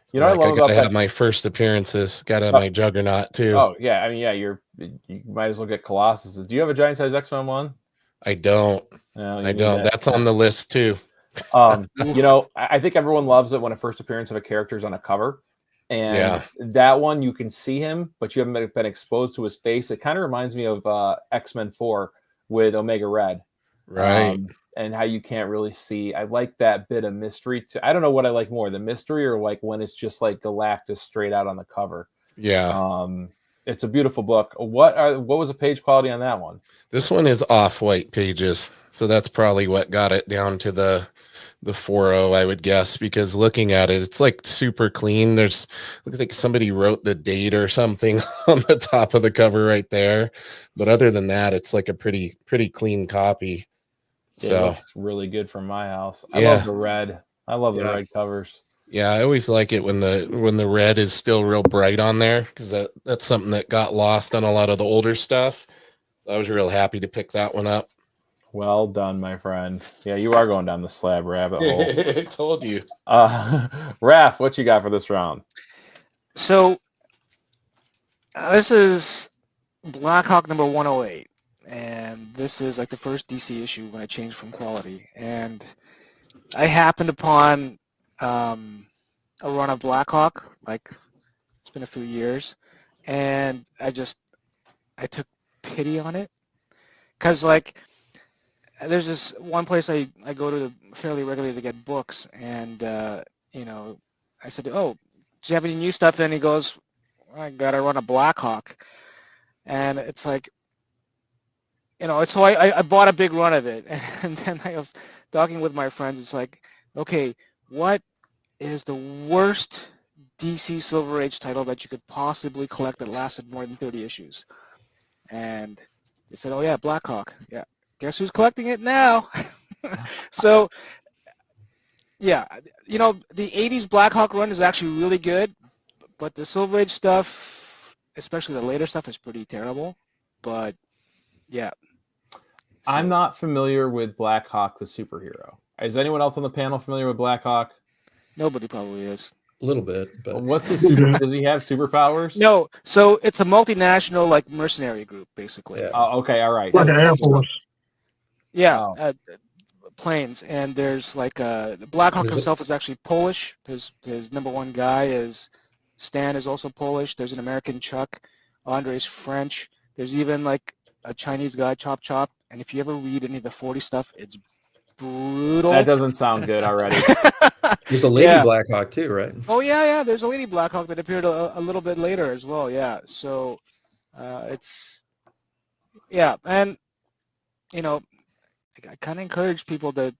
So you know, like, I gotta have my first appearances. Gotta have my Juggernaut too. Oh yeah, I mean, yeah, you might as well get Colossus. Do you have a giant size X-Men one? I don't. No, I don't. That's on the list too. You know, I think everyone loves it when a first appearance of a character is on a cover. And that one, you can see him, but you haven't been exposed to his face. It kind of reminds me of X-Men 4 with Omega Red. Right. And how you can't really see. I like that bit of mystery too. I don't know what I like more, the mystery or like when it's just like Galactus straight out on the cover. Yeah. It's a beautiful book. What was the page quality on that one? This one is off-white pages. So that's probably what got it down to the 4.0, I would guess, because looking at it, it's like super clean. Looks like somebody wrote the date or something on the top of the cover right there. But other than that, it's like a pretty clean copy. So it looks really good from my house. I love the red. I love the red covers. Yeah, I always like it when the red is still real bright on there, because that's something that got lost on a lot of the older stuff. So I was real happy to pick that one up. Well done, my friend. Yeah, you are going down the slab rabbit hole. I told you. Raph, what you got for this round? So this is Blackhawk number 108. And this is like the first DC issue when I changed from quality. And I happened upon a run of Blackhawk, like it's been a few years, and I took pity on it. Because like there's this one place I go to fairly regularly to get books, and you know, I said, "Oh, do you have any new stuff?" And he goes, "I got to run a Blackhawk," and it's like, you know, so I bought a big run of it, and then I was talking with my friends. It's like, okay, what is the worst DC Silver Age title that you could possibly collect that lasted more than 30 issues? And they said, oh yeah, Blackhawk. Yeah, guess who's collecting it now? So, yeah, you know, the 80s Blackhawk run is actually really good, but the Silver Age stuff, especially the later stuff, is pretty terrible. But yeah. So, I'm not familiar with Blackhawk the superhero. Is anyone else on the panel familiar with Blackhawk? Nobody probably is. A little bit, but what's his super? Does he have superpowers? No. So it's a multinational like mercenary group, basically. Yeah. Okay, all right. Like an Air Force. Yeah, planes, and there's like Blackhawk himself is actually Polish. His number one guy is Stan is also Polish. There's an American Chuck. Andre's French. There's even like a Chinese guy, Chop Chop. And if you ever read any of the 40 stuff, it's brutal. That doesn't sound good already. There's a lady Blackhawk too, right? Oh yeah. There's a lady Blackhawk that appeared a little bit later as well. Yeah. So it's and you know, I kind of encourage people to.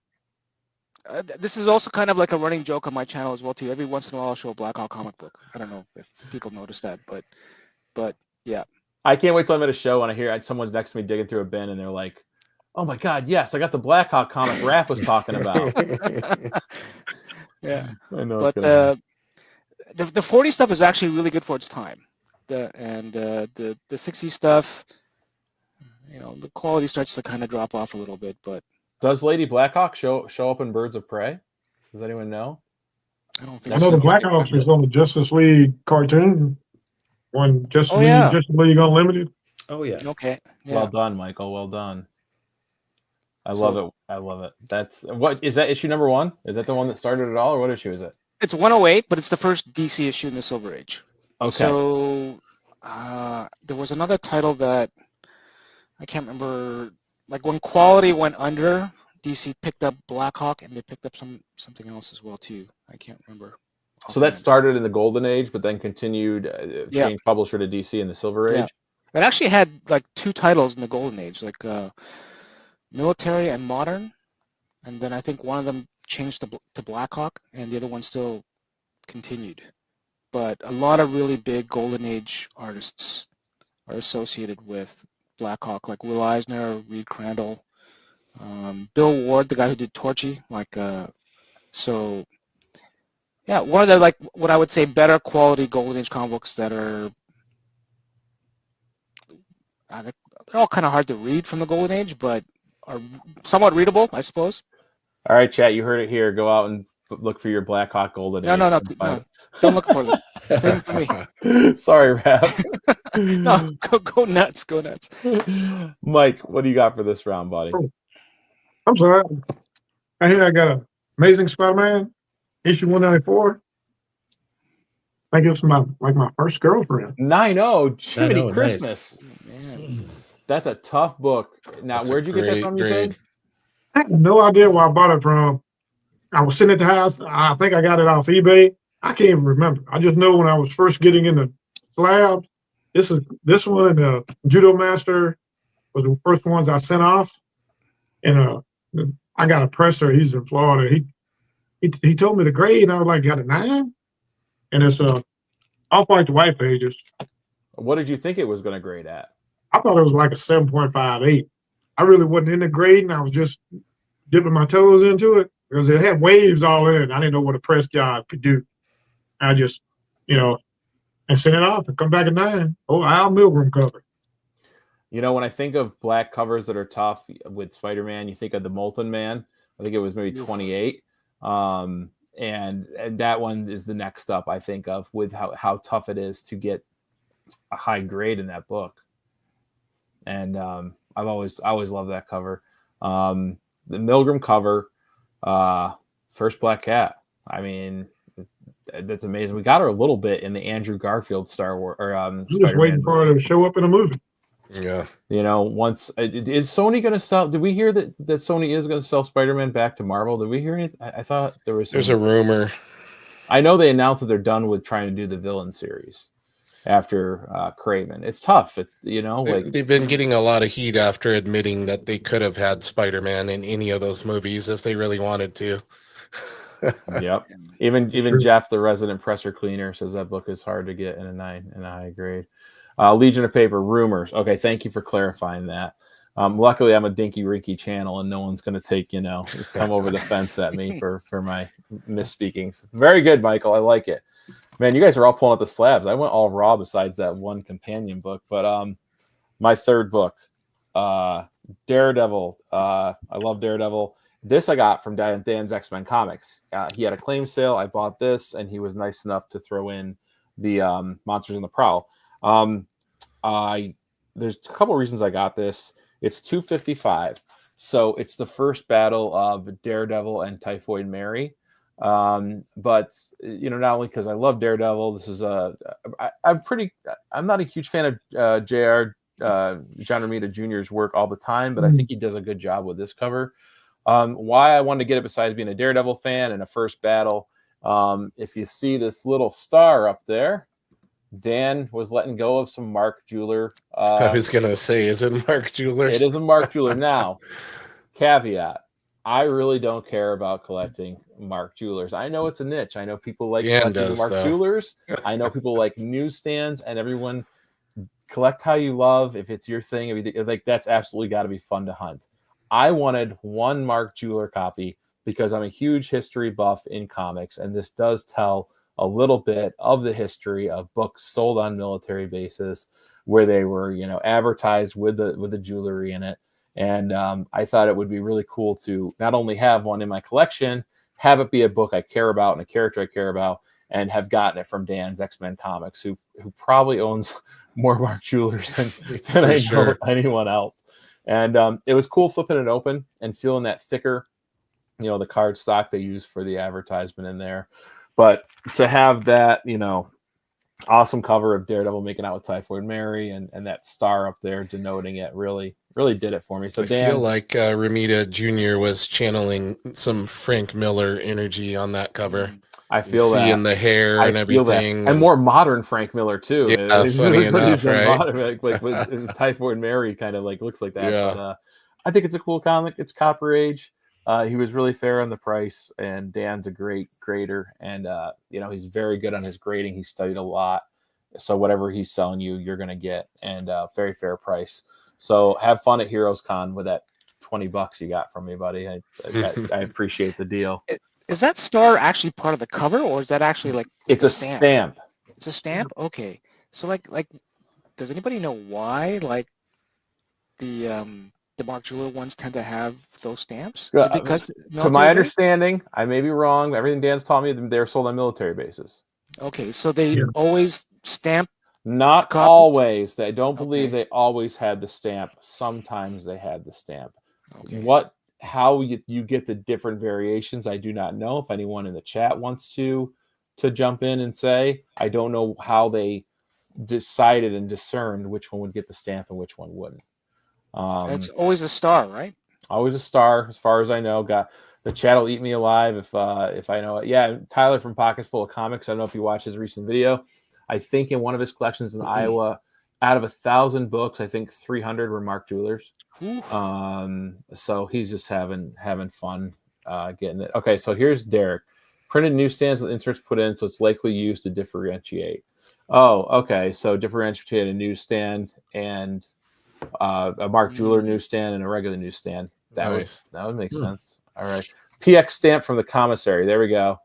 This is also kind of like a running joke on my channel as well too. Every once in a while, I'll show a Blackhawk comic book. I don't know if people notice that, but yeah. I can't wait till I'm at a show and I hear someone's next to me digging through a bin and they're like, Oh my God, yes, I got the Blackhawk comic Raph was talking about. Yeah, I know. but the 40 stuff is actually really good for its time. The 60 stuff, you know, the quality starts to kind of drop off a little bit. But does Lady Blackhawk show up in Birds of Prey? Does anyone know? I don't think I know so. the Blackhawks was on the Justice League cartoon. One Justice League Unlimited. Oh yeah. Okay. Yeah. Well done, Michael. Well done. I love it. I love it. That's what is that issue number 1? Is that the one that started it all, or what issue is it? It's 108, but it's the first DC issue in the Silver Age. Okay. So there was another title that I can't remember. Like when quality went under, DC picked up Blackhawk, and they picked up something else as well too. I can't remember. So that started in the Golden Age, but then continued, changed publisher to DC in the Silver Age. Yeah. It actually had like 2 titles in the Golden Age, like Military and Modern, and then I think one of them changed to Blackhawk, and the other one still continued. But a lot of really big Golden Age artists are associated with Blackhawk, like Will Eisner, Reed Crandall, Bill Ward, the guy who did Torchy, so. Yeah, one of the, like, what I would say better quality Golden Age comic books that are, they're all kind of hard to read from the Golden Age, but are somewhat readable, I suppose. All right, chat, you heard it here. Go out and look for your Blackhawk Golden Age. No, don't look for them. Same for me. Sorry, Raph. No, go nuts, go nuts. Mike, what do you got for this round, buddy? I'm sorry. I got Amazing Spider-Man. Issue 194. I think it was my first girlfriend. 9-0, Jiminy nice. Christmas. Man. That's a tough book. Now, where'd you get that from, you said? I have no idea where I bought it from. I was sitting at the house. I think I got it off eBay. I can't even remember. I just know when I was first getting into slabs, this one and the Judo Master was the first ones I sent off. And I got a presser. He's in Florida. He told me the grade, and I was like, got a 9? And it's off-white to white pages. What did you think it was going to grade at? I thought it was like a 7.58. I really wasn't in the grade, and I was just dipping my toes into it because it had waves all in it. I didn't know what a press job could do. I just, and sent it off and come back at 9. Oh, Al Milgram cover. When I think of black covers that are tough with Spider-Man, you think of the Molten Man. I think it was maybe 28. And that one is the next up, I think, of with how tough it is to get a high grade in that book. And I've always loved that cover. The Milgram cover, first Black Cat. I mean, that's amazing. We got her a little bit in the Andrew Garfield Star Wars or just waiting for her to show up in a movie. Yeah. Once is Sony going to sell? Did we hear that Sony is going to sell Spider-Man back to Marvel? Did we hear anything? I thought there's a rumor. I know they announced that they're done with trying to do the villain series after Craven. It's tough. It's they've been getting a lot of heat after admitting that they could have had Spider-Man in any of those movies if they really wanted to. Yep. Even Jeff, the resident presser cleaner, says that book is hard to get in a high grade. Legion of Paper, rumors. Okay, thank you for clarifying that. Luckily, I'm a dinky rinky channel, and no one's going to take, come over the fence at me for my misspeakings. Very good, Michael. I like it. Man, you guys are all pulling up the slabs. I went all raw besides that one companion book. But my third book, Daredevil. I love Daredevil. This I got from Dan's X-Men Comics. He had a claim sale. I bought this, and he was nice enough to throw in the Monsters on the Prowl. There's a couple reasons I got this. It's $2.55, so it's the first battle of Daredevil and Typhoid Mary. But not only because I love Daredevil, this is I'm not a huge fan of John Romita Jr.'s work all the time, but I think he does a good job with this cover. Why I wanted to get it besides being a Daredevil fan and a first battle, if you see this little star up there, Dan was letting go of some Mark Jeweler. I was going to say, is it Mark Jeweler? It is a Mark Jeweler. Now, caveat, I really don't care about collecting Mark Jewelers. I know it's a niche. I know people like collecting Mark Jewelers. I know people like newsstands, and everyone collect how you love. If it's your thing, like that's absolutely got to be fun to hunt. I wanted one Mark Jeweler copy because I'm a huge history buff in comics, and this does tell a little bit of the history of books sold on military bases where they were, advertised with the jewelry in it. And I thought it would be really cool to not only have one in my collection, have it be a book I care about and a character I care about, and have gotten it from Dan's M.O.N.Comics, who probably owns more Mark Jewelers than I know anyone else. And it was cool flipping it open and feeling that thicker, the card stock they use for the advertisement in there. But to have that, awesome cover of Daredevil making out with Typhoid Mary and that star up there denoting it really did it for me. So I Dan, feel like Ramita Jr. was channeling some Frank Miller energy on that cover. I feel that. Seeing the hair and everything. And more modern Frank Miller, too. Yeah, funny enough, right? Modern, like with Typhoid Mary kind of like looks like that. Yeah. But I think it's a cool comic. It's Copper Age. He was really fair on the price, and Dan's a great grader. And, he's very good on his grading. He studied a lot. So whatever he's selling you, you're going to get. And very fair price. So have fun at Heroes Con with that $20 you got from me, buddy. I appreciate the deal. Is that star actually part of the cover, or is that actually like it's a stamp? It's a stamp. Okay. So like, does anybody know why like the Mark Jeweler ones tend to have those stamps? Is it because to my understanding, I may be wrong. Everything Dan's taught me, they're sold on military bases. Okay, so they always stamp. Not always. I don't believe they always had the stamp. Sometimes they had the stamp. Okay. How you get the different variations, I do not know. If anyone in the chat wants to jump in and say, I don't know how they decided and discerned which one would get the stamp and which one wouldn't. It's always a star, right? Always a star, as far as I know. Got the chat will eat me alive if I know it. Yeah, Tyler from Pockets Full of Comics. I don't know if you watched his recent video. I think in one of his collections in Iowa, out of 1,000 books, I think 300 were Mark Jewelers. So he's just having fun getting it. Okay, so here's Derek. Printed newsstands with inserts put in, so it's likely used to differentiate. Oh, okay. So differentiate a newsstand and a Mark Jeweler newsstand and a regular newsstand. That would make sense. All right. PX stamp from the commissary. There we go.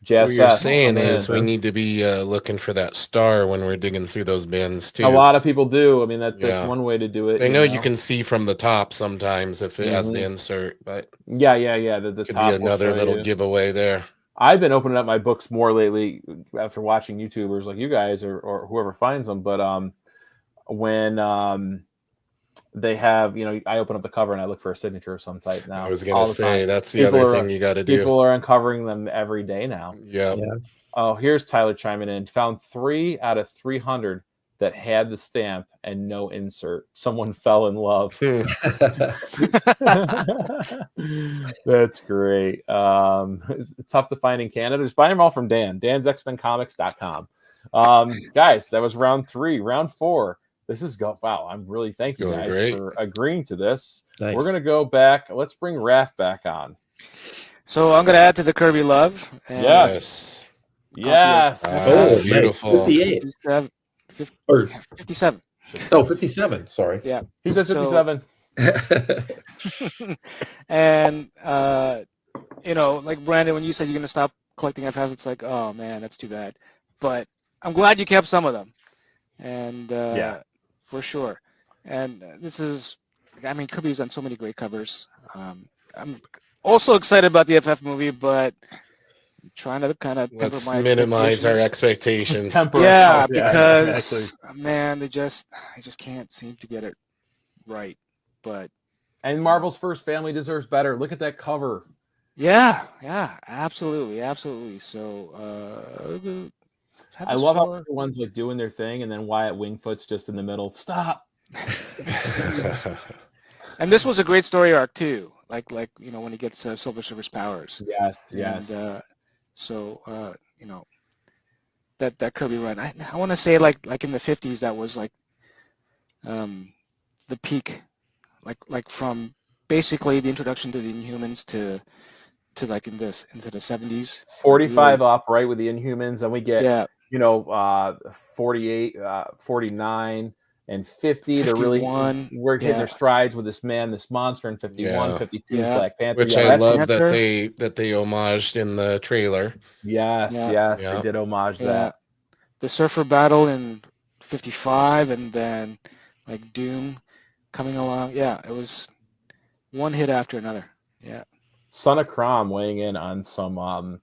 What you're saying is we need to be looking for that star when we're digging through those bins too. A lot of people do. I mean, that's one way to do it. I know you can see from the top sometimes if it has the insert, but yeah. The could top be another little giveaway there. I've been opening up my books more lately after watching YouTubers like you guys or whoever finds them. But when they have, I open up the cover and I look for a signature of some type now. I was going to say, that's the other thing you got to do. People are uncovering them every day now. Yeah. Oh, here's Tyler chiming in. Found 3 out of 300 that had the stamp and no insert. Someone fell in love. That's great. It's tough to find in Canada. Just buy them all from Dan. Dan'sXmenComics.com. Guys, that was round 3. Round 4. This is wow. I'm really thank you guys for agreeing to this. Nice. We're gonna go back. Let's bring Raph back on. So I'm gonna add to the Kirby love. Yes. Oh, beautiful. 58. 57. Oh, 57. Sorry. Yeah. He said 57. And like Brandon, when you said you're gonna stop collecting FF, it's like, oh man, that's too bad. But I'm glad you kept some of them. And for sure. And this is, Kirby's done so many great covers. I'm also excited about the FF movie, but I'm trying to kind of minimize our expectations. Because man, I just can't seem to get it right. But Marvel's First Family deserves better. Look at that cover. Yeah, absolutely. So I love how everyone's like doing their thing, and then Wyatt Wingfoot's just in the middle. Stop. And this was a great story arc too. Like when he gets Silver Surfer's powers. Yes. And, that Kirby run. I want to say like in the 50s that was like the peak, like from basically the introduction to the Inhumans to like into the 70s. 45 up right with the Inhumans, and we get 48, 49, and 50. They're really we're hitting yeah. their strides with this monster in 51, Yeah. 52, Yeah. Black Panther. Which I love that they homaged in the trailer. Yes, yes, they did homage that. The Surfer Battle in 55, and then like Doom coming along. Yeah, it was one hit after another. Yeah. Son of Crom weighing in on some.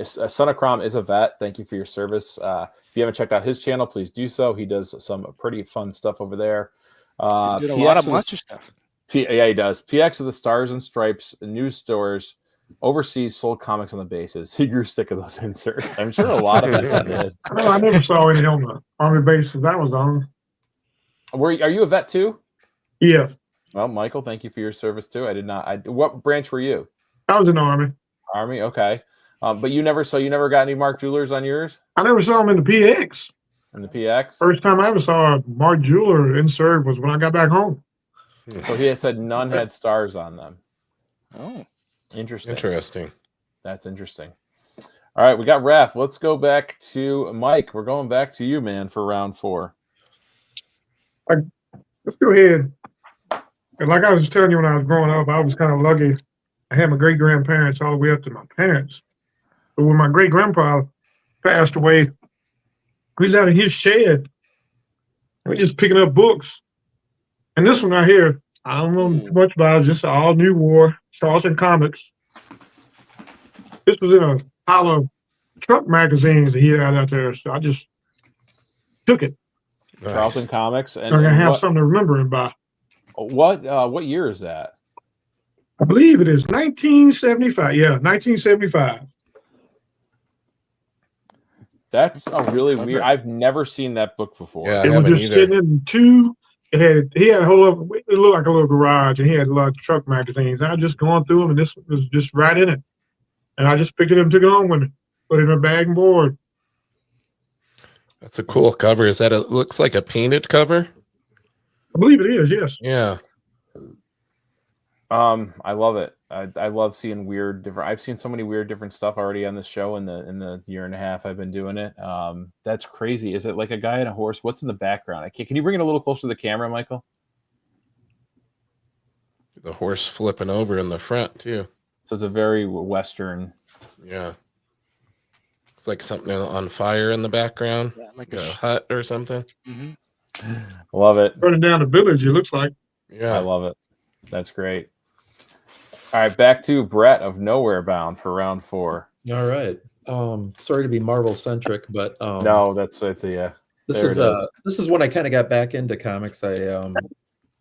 Son of Crom is a vet. Thank you for your service. If you haven't checked out his channel, please do so. He does some pretty fun stuff over there. Did a lot of monster stuff. Yeah, he does. PX of the Stars and Stripes news stores overseas sold comics on the bases. He grew sick of those inserts. I'm sure a lot of people did. I never saw any on the Army bases I was on. Are you a vet too? Yeah. Well, Michael, thank you for your service too. I did not. What branch were you? I was in the Army. Army, okay. But you never got any Mark Jewelers on yours? I never saw him in the PX. In the PX? First time I ever saw a Mark Jeweler insert was when I got back home. So he had said none had stars on them. Oh. Interesting. That's interesting. All right, we got Raph. Let's go back to Mike. We're going back to you, man, for round 4. Let's go ahead. And like I was telling you when I was growing up, I was kind of lucky. I had my great-grandparents all the way up to my parents. But when my great-grandpa passed away, he was out of his shed. And we just picking up books. And this one right here, I don't know too much about it, just all new war, Charlton Comics. This was in a pile of truck magazines that he had out there, so I just took it. Nice. Charlton Comics. And I'm going to have something to remember him by. What year is that? I believe it is 1975. Yeah, 1975. That's a really weird. I've never seen that book before. Yeah, It was just sitting in two. He had a whole other, it looked like a little garage, and he had a lot of truck magazines. I was just going through them, and this was just right in it. And I just picked it up and took it home with me, put it in a bag and board. That's a cool cover. Is that looks like a painted cover? I believe it is, yes. Yeah. I love it. I love seeing I've seen so many weird different stuff already on this show in the year and a half I've been doing it. That's crazy. Is it like a guy and a horse? What's in the background? Can you bring it a little closer to the camera, Michael? The horse flipping over in the front too. So it's a very Western. Yeah. It's like something on fire in the background. Yeah, like a hut or something. Mm-hmm. Love it. Burning down the village, it looks like. Yeah. I love it. That's great. All right, back to Brett of Nowhere Bound for round 4. All right. Sorry to be Marvel centric, but no, that's it. Yeah, this is when I kind of got back into comics. I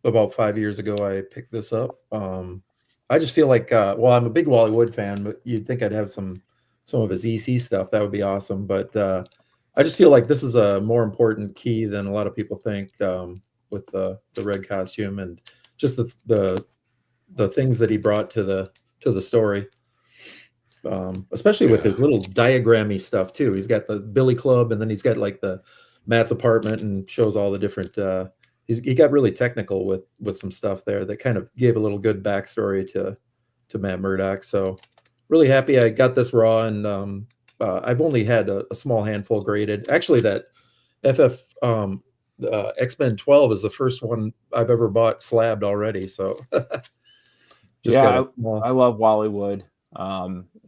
about 5 years ago I picked this up. I just feel like well, I'm a big Wally Wood fan, but you'd think I'd have some of his EC stuff. That would be awesome. But I just feel like this is a more important key than a lot of people think with the red costume and just the things that he brought to the story, especially with his little diagrammy stuff too. He's got the Billy Club, and then he's got like the Matt's apartment, and shows all the different. He got really technical with some stuff there that kind of gave a little good backstory to Matt Murdock. So really happy I got this raw, and I've only had a small handful graded. Actually, that FF X-Men 12 is the first one I've ever bought slabbed already. So. I love Wally Wood.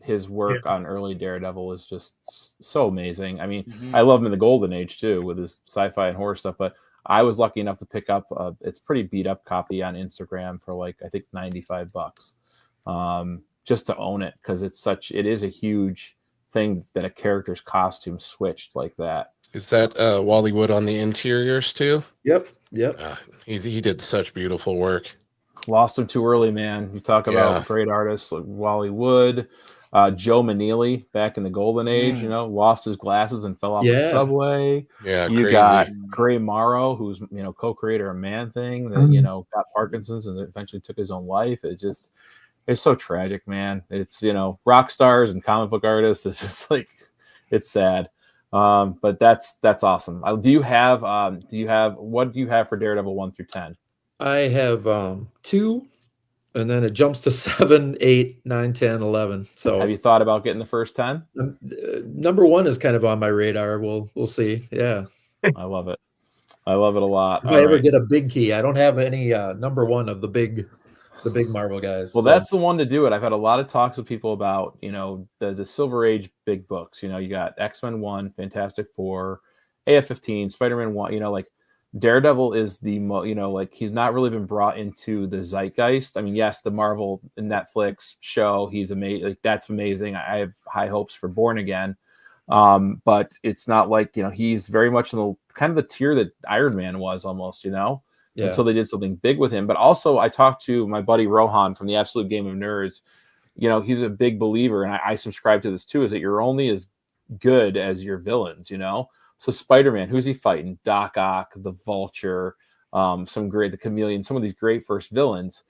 His work on early Daredevil is just so amazing. I mean, I love him in the Golden Age too, with his sci-fi and horror stuff. But I was lucky enough to pick up it's pretty beat up copy on Instagram for like I think $95, just to own it, because it is a huge thing that a character's costume switched like that. Is that Wally Wood on the interiors too? Yep. He did such beautiful work. Lost him too early, man. You talk about great artists like Wally Wood, Joe Maneely back in the Golden Age. You know, lost his glasses and fell off the subway. Yeah, you got Gray Morrow, who's co-creator of Man Thing, that got Parkinson's and eventually took his own life. It's so tragic, man. It's rock stars and comic book artists. It's just like it's sad. But that's awesome. What do you have for Daredevil 1 through 10? I have 2, and then it jumps to 7, 8, 9, 10, 11. So have you thought about getting the first 10? Number 1 is kind of on my radar. We'll see. Yeah. I love it. I love it a lot. If I ever get a big key, I don't have any number one of the big Marvel guys. Well, so. that's the one to do it. I've had a lot of talks with people about, the Silver Age big books. You got X-Men 1, Fantastic Four, AF-15, Spider-Man 1, like Daredevil is the like he's not really been brought into the zeitgeist. I mean, yes, the Marvel and Netflix show, he's amazing. Like that's amazing. I have high hopes for Born Again. But it's not like, he's very much in the kind of the tier that Iron Man was almost, until they did something big with him. But also I talked to my buddy Rohan from the Absolute Game of Nerds. He's a big believer, and I subscribe to this too, is that you're only as good as your villains, So Spider-Man, who's he fighting? Doc Ock, the Vulture, the Chameleon, some of these great first villains.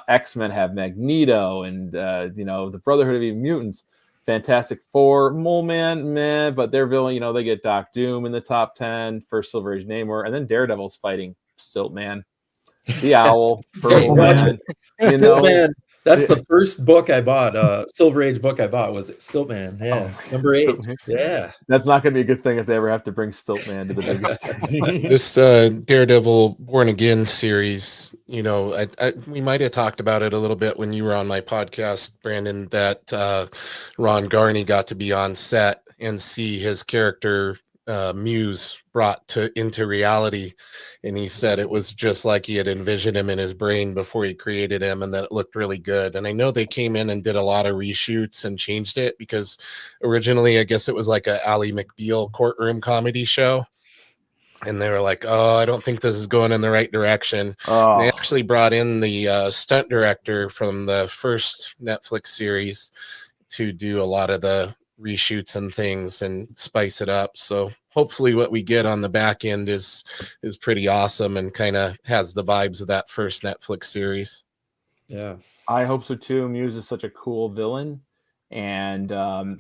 X-Men have Magneto and, the Brotherhood of Mutants. Fantastic Four, Mole Man, meh, but their villain, they get Doc Doom in the top 10 for Silver Age Namor, and then Daredevil's fighting Stiltman, the Owl, Purple Man. Stiltman. That's the first book I bought. Silver Age book I bought was Stiltman. Yeah, number 8. Stiltman. Yeah, that's not going to be a good thing if they ever have to bring Stiltman to the biggest screen. This Daredevil Born Again series, we might have talked about it a little bit when you were on my podcast, Brandon. That Ron Garney got to be on set and see his character Muse brought into reality, and he said it was just like he had envisioned him in his brain before he created him, and that it looked really good. And I know they came in and did a lot of reshoots and changed it, because originally I guess it was like a Ally McBeal courtroom comedy show, and they were like, oh, I don't think this is going in the right direction. They actually brought in the stunt director from the first Netflix series to do a lot of the reshoots and things and spice it up. So hopefully what we get on the back end is pretty awesome and kind of has the vibes of that first Netflix series. Yeah, I hope so too. Muse is such a cool villain, and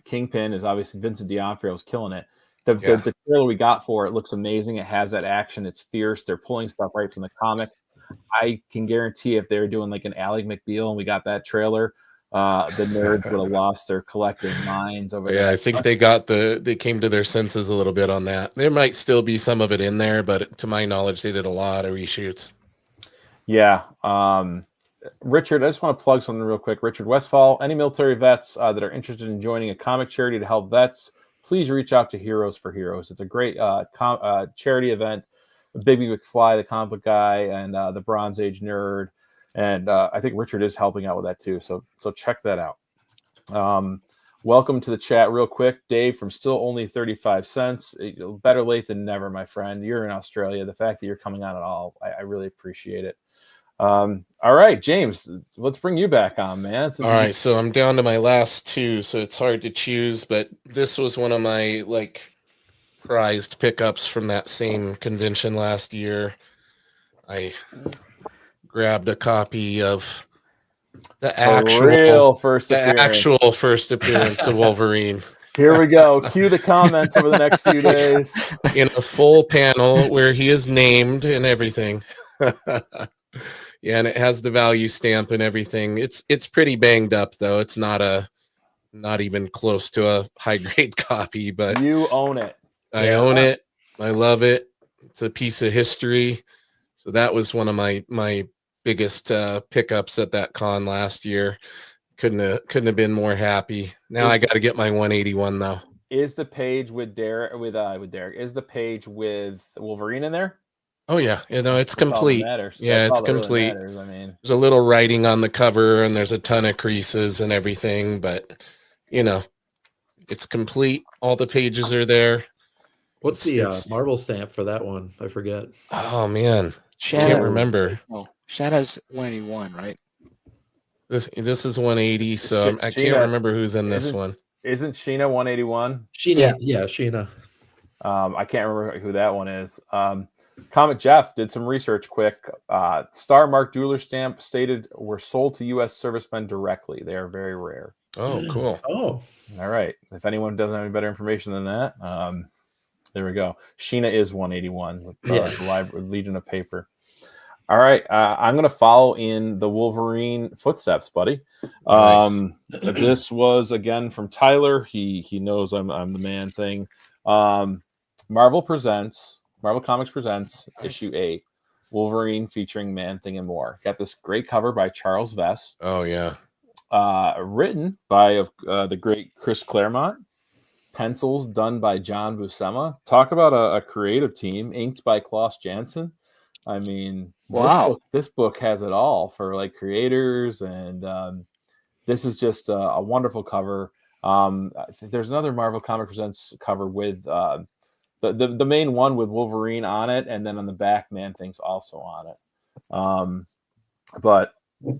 Kingpin is obviously Vincent D'Onofrio's killing it. The trailer we got for it looks amazing. It has that action. It's fierce. They're pulling stuff right from the comic. I can guarantee if they're doing like an Ally McBeal and we got that trailer, the nerds would have lost their collective minds over there. Yeah, I think they came to their senses a little bit on that. There might still be some of it in there, but to my knowledge, they did a lot of reshoots. Yeah. Richard, I just want to plug something real quick. Richard Westfall, any military vets that are interested in joining a comic charity to help vets, please reach out to Heroes for Heroes. It's a great charity event. Bigby McFly, the comic book guy, and the Bronze Age nerd. And I think Richard is helping out with that too. So check that out. Welcome to the chat real quick. Dave from Still Only 35 Cents. Better late than never, my friend. You're in Australia. The fact that you're coming on at all, I really appreciate it. All right, James, let's bring you back on, man. All right, so I'm down to my last two, so it's hard to choose, but this was one of my prized pickups from that same convention last year. I grabbed a copy of the actual first appearance of Wolverine. Here we go. Cue the comments over the next few days. In a full panel where he is named and everything. Yeah, and it has the value stamp and everything. It's pretty banged up though. It's not even close to a high grade copy, but you own it. I own it. I love it. It's a piece of history. So that was one of my biggest pickups at that con last year. Couldn't have been more happy. Now I got to get my 181 though. Is the page with Derek? Is the page with Wolverine in there? Oh yeah, it's complete. Yeah, it's complete. Really matters. I mean, there's a little writing on the cover, and there's a ton of creases and everything, but it's complete. All the pages are there. What's the Marvel stamp for that one? I forget. Oh man, can't remember. Oh, Shannon's 181, right? This is 180, so I can't remember who's in this one. Isn't Sheena 181? Sheena, yeah, Sheena. I can't remember who that one is. Comic Jeff did some research quick. Star Mark jeweler stamp stated were sold to U.S. servicemen directly. They are very rare. Oh, cool. Oh, all right. If anyone doesn't have any better information than that, there we go. Sheena is 181. The Legion of Paper. All right. I'm going to follow in the Wolverine footsteps, buddy. Nice. This was again from Tyler. He knows I'm the man thing. Marvel presents Marvel Comics presents issue 8, Wolverine featuring Man-Thing and more. Got this great cover by Charles Vess. Oh yeah. Written by the great Chris Claremont. Pencils done by John Buscema. Talk about a creative team. Inked by Klaus Janson. I mean, wow, this book has it all for like creators, and this is just a wonderful cover. There's another Marvel Comic Presents cover with the main one with Wolverine on it, and then on the back, Man-Thing's also on it. But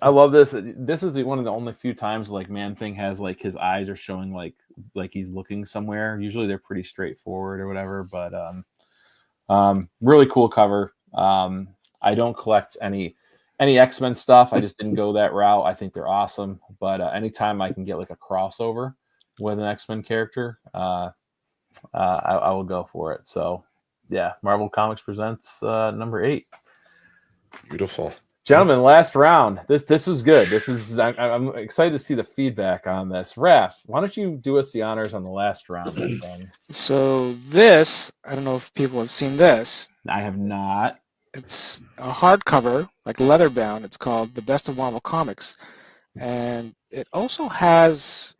I love this. This is one of the only few times like Man-Thing has like his eyes are showing like he's looking somewhere. Usually they're pretty straightforward or whatever, but really cool cover. I don't collect any X-Men stuff. I just didn't go that route. I think they're awesome, but anytime I can get like a crossover with an X-Men character, I will go for it. So yeah, Marvel Comics Presents number 8. Beautiful. Gentlemen, last round. This was good. I'm excited to see the feedback on this. Raph, why don't you do us the honors on the last round? So this, I don't know if people have seen this. I have not. It's a hardcover, like leather bound. It's called The Best of Marvel Comics. And it also has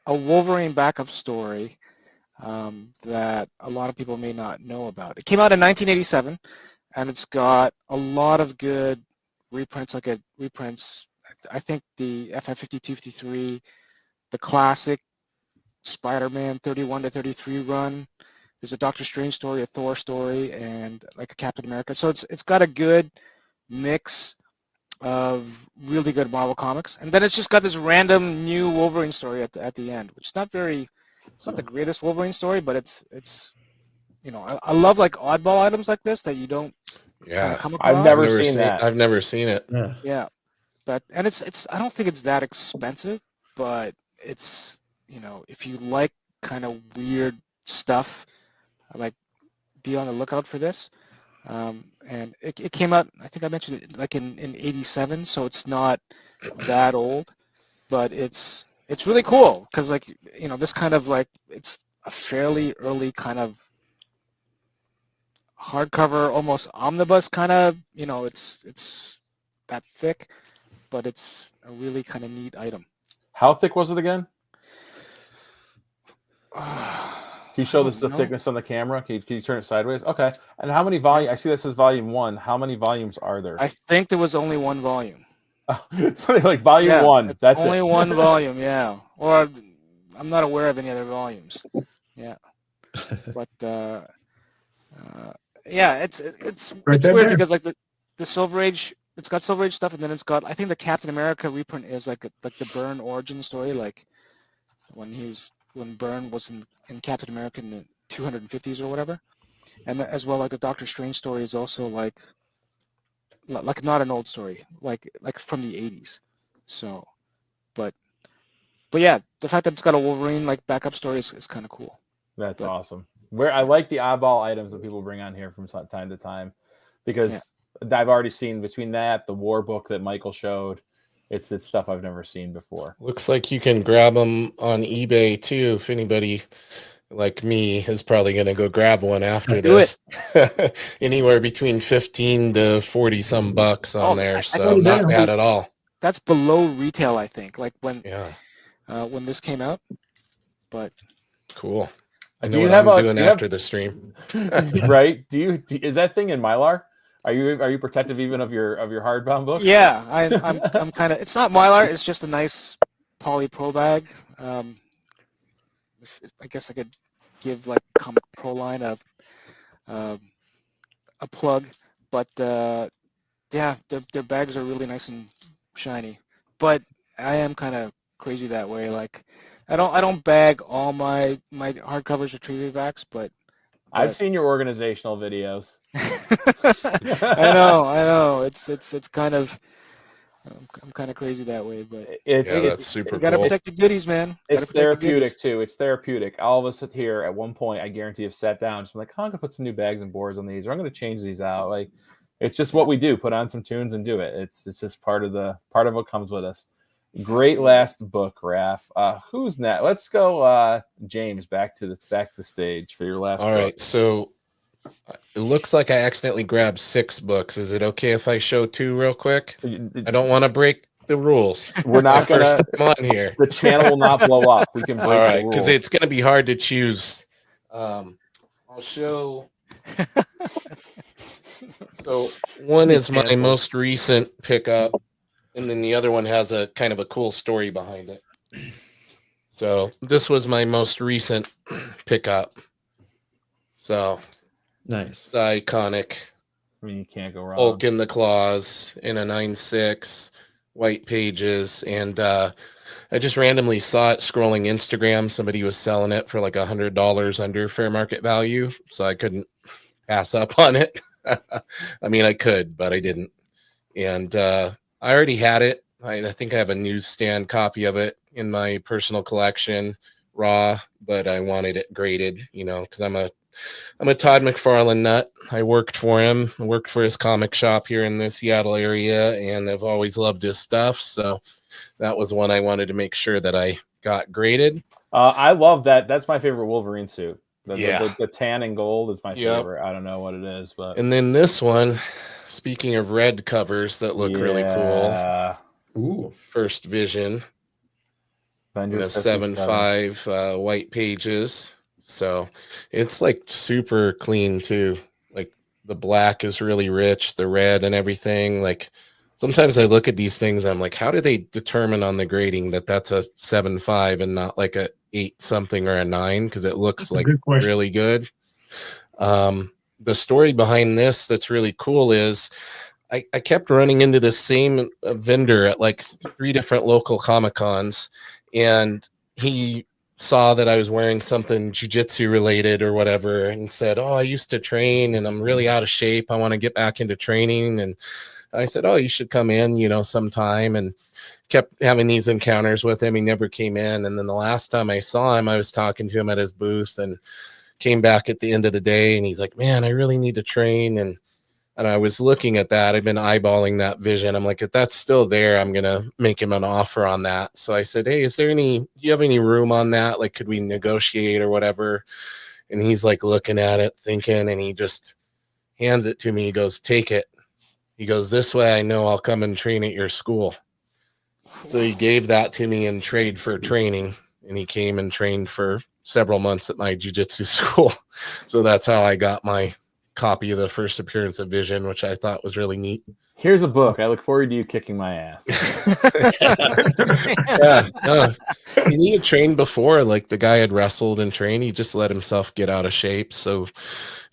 a Wolverine backup story that a lot of people may not know about. It came out in 1987, and it's got a lot of good reprints, I think the FF52, 53, the classic Spider-Man 31 to 33 run. There's a Doctor Strange story, a Thor story, and like a Captain America. So it's got a good mix of really good Marvel comics, and then it's just got this random new Wolverine story at the end, which is not the greatest Wolverine story, but it's you know, I love like oddball items like this that you don't. Yeah, come across. I've never seen that. I've never seen it. Yeah, but and it's I don't think it's that expensive, but it's, you know, if you like kind of weird stuff, like be on the lookout for this. And it came out, I think I mentioned it like in 87, so it's not that old, but it's really cool because, like, you know, this kind of like, it's a fairly early kind of hardcover, almost omnibus kind of, you know, it's that thick, but it's a really kind of neat item. How thick was it again? Can you show the thickness on the camera? Can you turn it sideways? Okay. And how many volumes? I see this says volume 1. How many volumes are there? I think there was only one volume. It's like volume 1. That's only it. One volume, yeah. Or I'm not aware of any other volumes. Yeah. But yeah, it's weird because like the Silver Age, it's got Silver Age stuff, and then it's got, I think the Captain America reprint is like the Byrne origin story, like when Byrne was in Captain America in the 250s or whatever, and as well like the Doctor Strange story is also like not an old story, like from the 80s. So, but yeah, the fact that it's got a Wolverine like backup story is kind of cool. That's awesome. Where I like the oddball items that people bring on here from time to time, because I've already seen between that, the War book that Michael showed, it's stuff I've never seen before. Looks like you can grab them on eBay too. If anybody like me is probably going to go grab one after this, anywhere between 15 to 40 some bucks on there. So not bad at all. That's below retail, I think. Like when this came out, but cool. I know what I'm doing after the stream. Right? Is that thing in Mylar? Are you protective even of your hardbound book? Yeah, I'm kind of. It's not Mylar. It's just a nice poly pro bag. I guess I could give like Comic Pro line a plug, but yeah, their bags are really nice and shiny. But I am kind of crazy that way. Like I don't bag all my hardcovers or tree backs, but I've seen your organizational videos. I know. It's kind of. I'm kind of crazy that way, but that's super cool. You gotta protect your goodies, man. It's therapeutic too. It's therapeutic. All of us here at one point, I guarantee, have sat down and just been like, I'm gonna put some new bags and boards on these, or I'm gonna change these out. Like, it's just what we do. Put on some tunes and do it. It's just part of what comes with us. Great last book, Raph. Who's next? Let's go, James. Back to the stage for your last. All right. So It looks like I accidentally grabbed 6 books. Is it okay if I show 2 real quick? I don't want to break the rules. We're not going to on here. The channel will not blow up. We can break All right, the rules. because it's going to be hard to choose. I'll show. So one is my most recent pickup, and then the other one has a kind of a cool story behind it. So this was my most recent pickup. So nice, the iconic. I mean, you can't go wrong. Hulk in the claws in a 9.6, white pages, and I just randomly saw it scrolling Instagram. Somebody was selling it for like $100 under fair market value, so I couldn't pass up on it. I mean, I could, but I didn't. And I already had it. I think I have a newsstand copy of it in my personal collection, raw, but I wanted it graded, you know, because I'm a Todd McFarlane nut. I worked for him. I worked for his comic shop here in the Seattle area, and I've always loved his stuff. So that was one I wanted to make sure that I got graded. I love that. That's my favorite Wolverine suit. The tan and gold is my favorite. I don't know what it is, but and then this one, speaking of red covers that look really cool. Ooh, First Vision. In a 7.5 white pages. So it's like super clean too. Like the black is really rich, the red and everything. Like sometimes I look at these things, I'm like, how do they determine on the grading that that's a 7.5 and not like a 8 something or a 9? Because it looks like really good. The story behind this that's really cool is I kept running into the same vendor at like 3 different local Comic-Cons, and he saw that I was wearing something jiu-jitsu related or whatever and said, oh, I used to train and I'm really out of shape. I want to get back into training. And I said, oh, you should come in, you know, sometime, and kept having these encounters with him. He never came in. And then the last time I saw him, I was talking to him at his booth and came back at the end of the day, and he's like, man, I really need to train. And I was looking at that. I've been eyeballing that vision. I'm like, if that's still there, I'm going to make him an offer on that. So I said, hey, do you have any room on that? Like, could we negotiate or whatever? And he's like looking at it, thinking, and he just hands it to me. He goes, take it. He goes, this way I know I'll come and train at your school. So he gave that to me in trade for training, and he came and trained for several months at my jiu-jitsu school. So that's how I got my copy of the first appearance of Vision, which I thought was really neat. Here's a book. I look forward to you kicking my ass. He had trained before. Like the guy had wrestled and trained. He just let himself get out of shape. So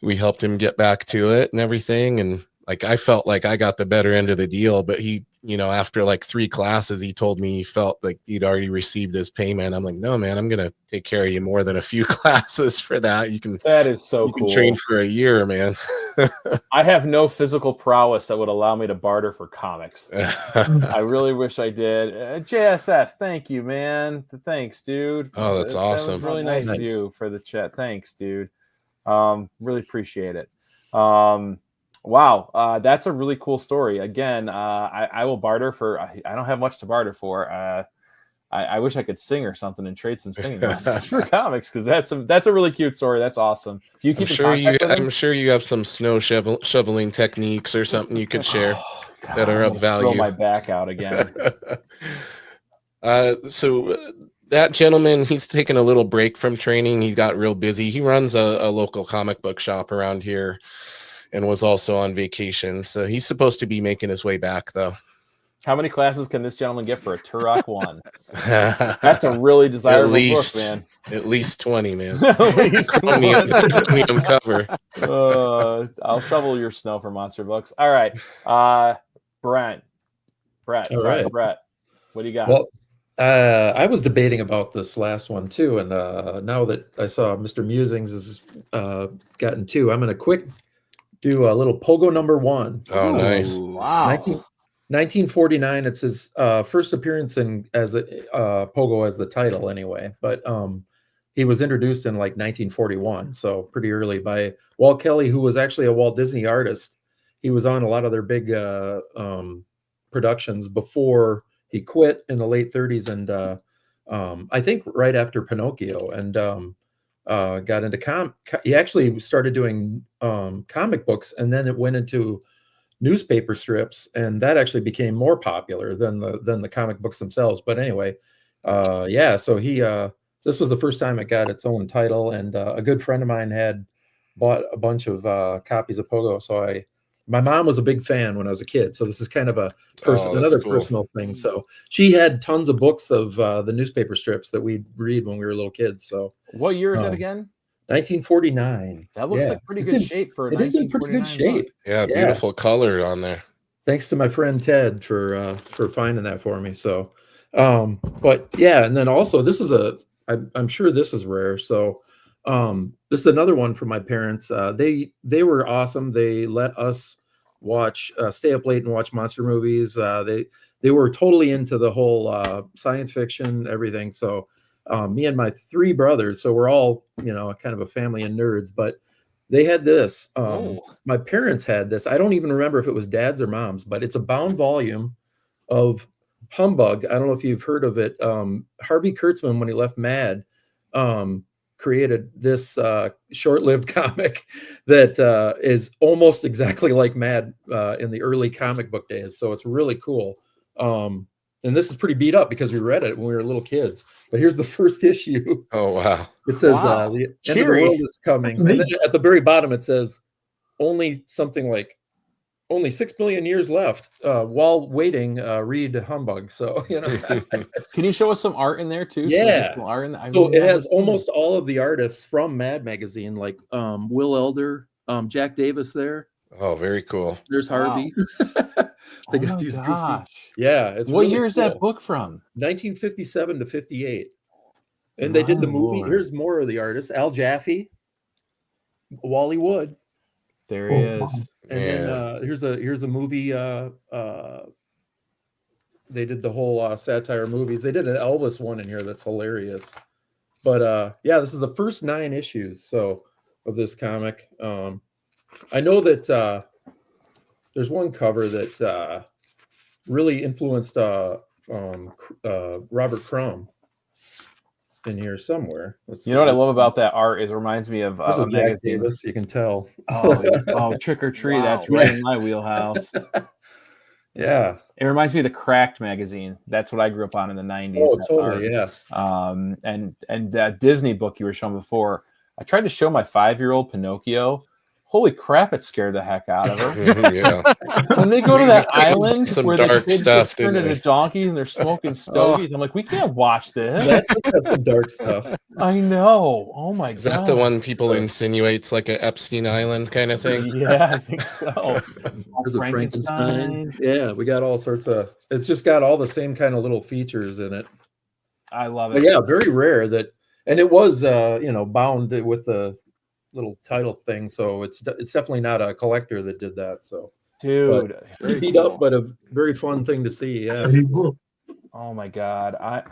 we helped him get back to it and everything. And like, I felt like I got the better end of the deal, but he, you know, after like 3 classes, he told me he felt like he'd already received his payment. I'm like, no, man, I'm going to take care of you more than a few classes for that. That is so cool. You can train for a year, man. I have no physical prowess that would allow me to barter for comics. I really wish I did. JSS, thank you, man. Thanks, dude. Oh, that's awesome. That was really nice of you for the chat. Thanks, dude. Really appreciate it. Wow, that's a really cool story. Again, I will barter for. I don't have much to barter for. I wish I could sing or something and trade some singing lessons for comics, because that's a really cute story. That's awesome. Do you keep? I'm sure you have some snow shoveling techniques or something you could share that are of value. Throw my back out again. So that gentleman, he's taken a little break from training. He got real busy. He runs a local comic book shop around here, and was also on vacation. So he's supposed to be making his way back, though. How many classes can this gentleman get for a Turok 1? That's a really desirable book, man. At least 20, man. At least 20. Cover. I'll shovel your snow for Monster Books. All right. Brett. Brett, what do you got? Well, I was debating about this last one too, and now that I saw Mr. Mewsings has gotten 2, I'm going to do a little Pogo number 1. Oh, nice. Wow. 1949. It's his first appearance as a Pogo as the title anyway, but he was introduced in like 1941, so pretty early, by Walt Kelly, who was actually a Walt Disney artist. He was on a lot of their big productions before he quit in the late 30s, and I think right after Pinocchio. And got into he actually started doing comic books, and then it went into newspaper strips, and that actually became more popular than the comic books themselves. But anyway, yeah, so he this was the first time it got its own title, and a good friend of mine had bought a bunch of copies of Pogo. So my mom was a big fan when I was a kid, so this is kind of a another cool personal thing. So she had tons of books of the newspaper strips that we'd read when we were little kids. So what year is that again? 1949. That looks like pretty good shape for a 1949 It is in pretty good shape. book. Yeah, beautiful color on there. Thanks to my friend Ted for finding that for me. So, but yeah, and then also this is I'm sure this is rare. So, this is another one from my parents. They were awesome. They let us stay up late and watch monster movies. They were totally into the whole science fiction, everything. So, me and my 3 brothers, so we're all, kind of a family of nerds, but they had this. My parents had this. I don't even remember if it was dad's or mom's, but it's a bound volume of Humbug. I don't know if you've heard of it. Harvey Kurtzman, when he left Mad, created this short-lived comic that is almost exactly like Mad in the early comic book days. So it's really cool. And this is pretty beat up because we read it when we were little kids. But here's the first issue. Oh, wow. It says the end of the world is coming. And then at the very bottom, it says only 6 million years left. While waiting, read Humbug. So, Can you show us some art in there too? Yeah. So it has almost all of the artists from Mad Magazine, like Will Elder, Jack Davis there. Oh, very cool. There's Harvey. They got these goofy. Yeah. It's what really year is cool. that book from? 1957 to 58. And they did the movie. Lord. Here's more of the artists. Al Jaffe, Wally Wood. There he is. And then here's a movie. They did the whole satire movies. They did an Elvis one in here that's hilarious. But yeah, this is the first 9 issues of this comic. I know that there's one cover that really influenced Robert Crumb in here somewhere. You know what I love about that art is it reminds me of a magazine. Davis, you can tell. Oh, Trick or Treat. Wow. That's right in my wheelhouse. Yeah. It reminds me of the Cracked magazine. That's what I grew up on in the 90s. Oh, totally, yeah. And that Disney book you were showing before, I tried to show my 5-year-old Pinocchio. Holy crap, it scared the heck out of her. Yeah. When they go to that island where the dark kids stuff, turn into donkeys and they're smoking stogies, I'm like, we can't watch this. That's some dark stuff. I know. Oh my God. Is that the one people insinuates like an Epstein Island kind of thing? Yeah, I think so. There's a Frankenstein. Yeah, we got all sorts of. It's just got all the same kind of little features in it. I love it. But yeah, very rare that, and it was bound with the little title thing, so it's definitely not a collector that did that. So, dude, very beat up, but a very fun thing to see. Yeah. Oh my God. I'm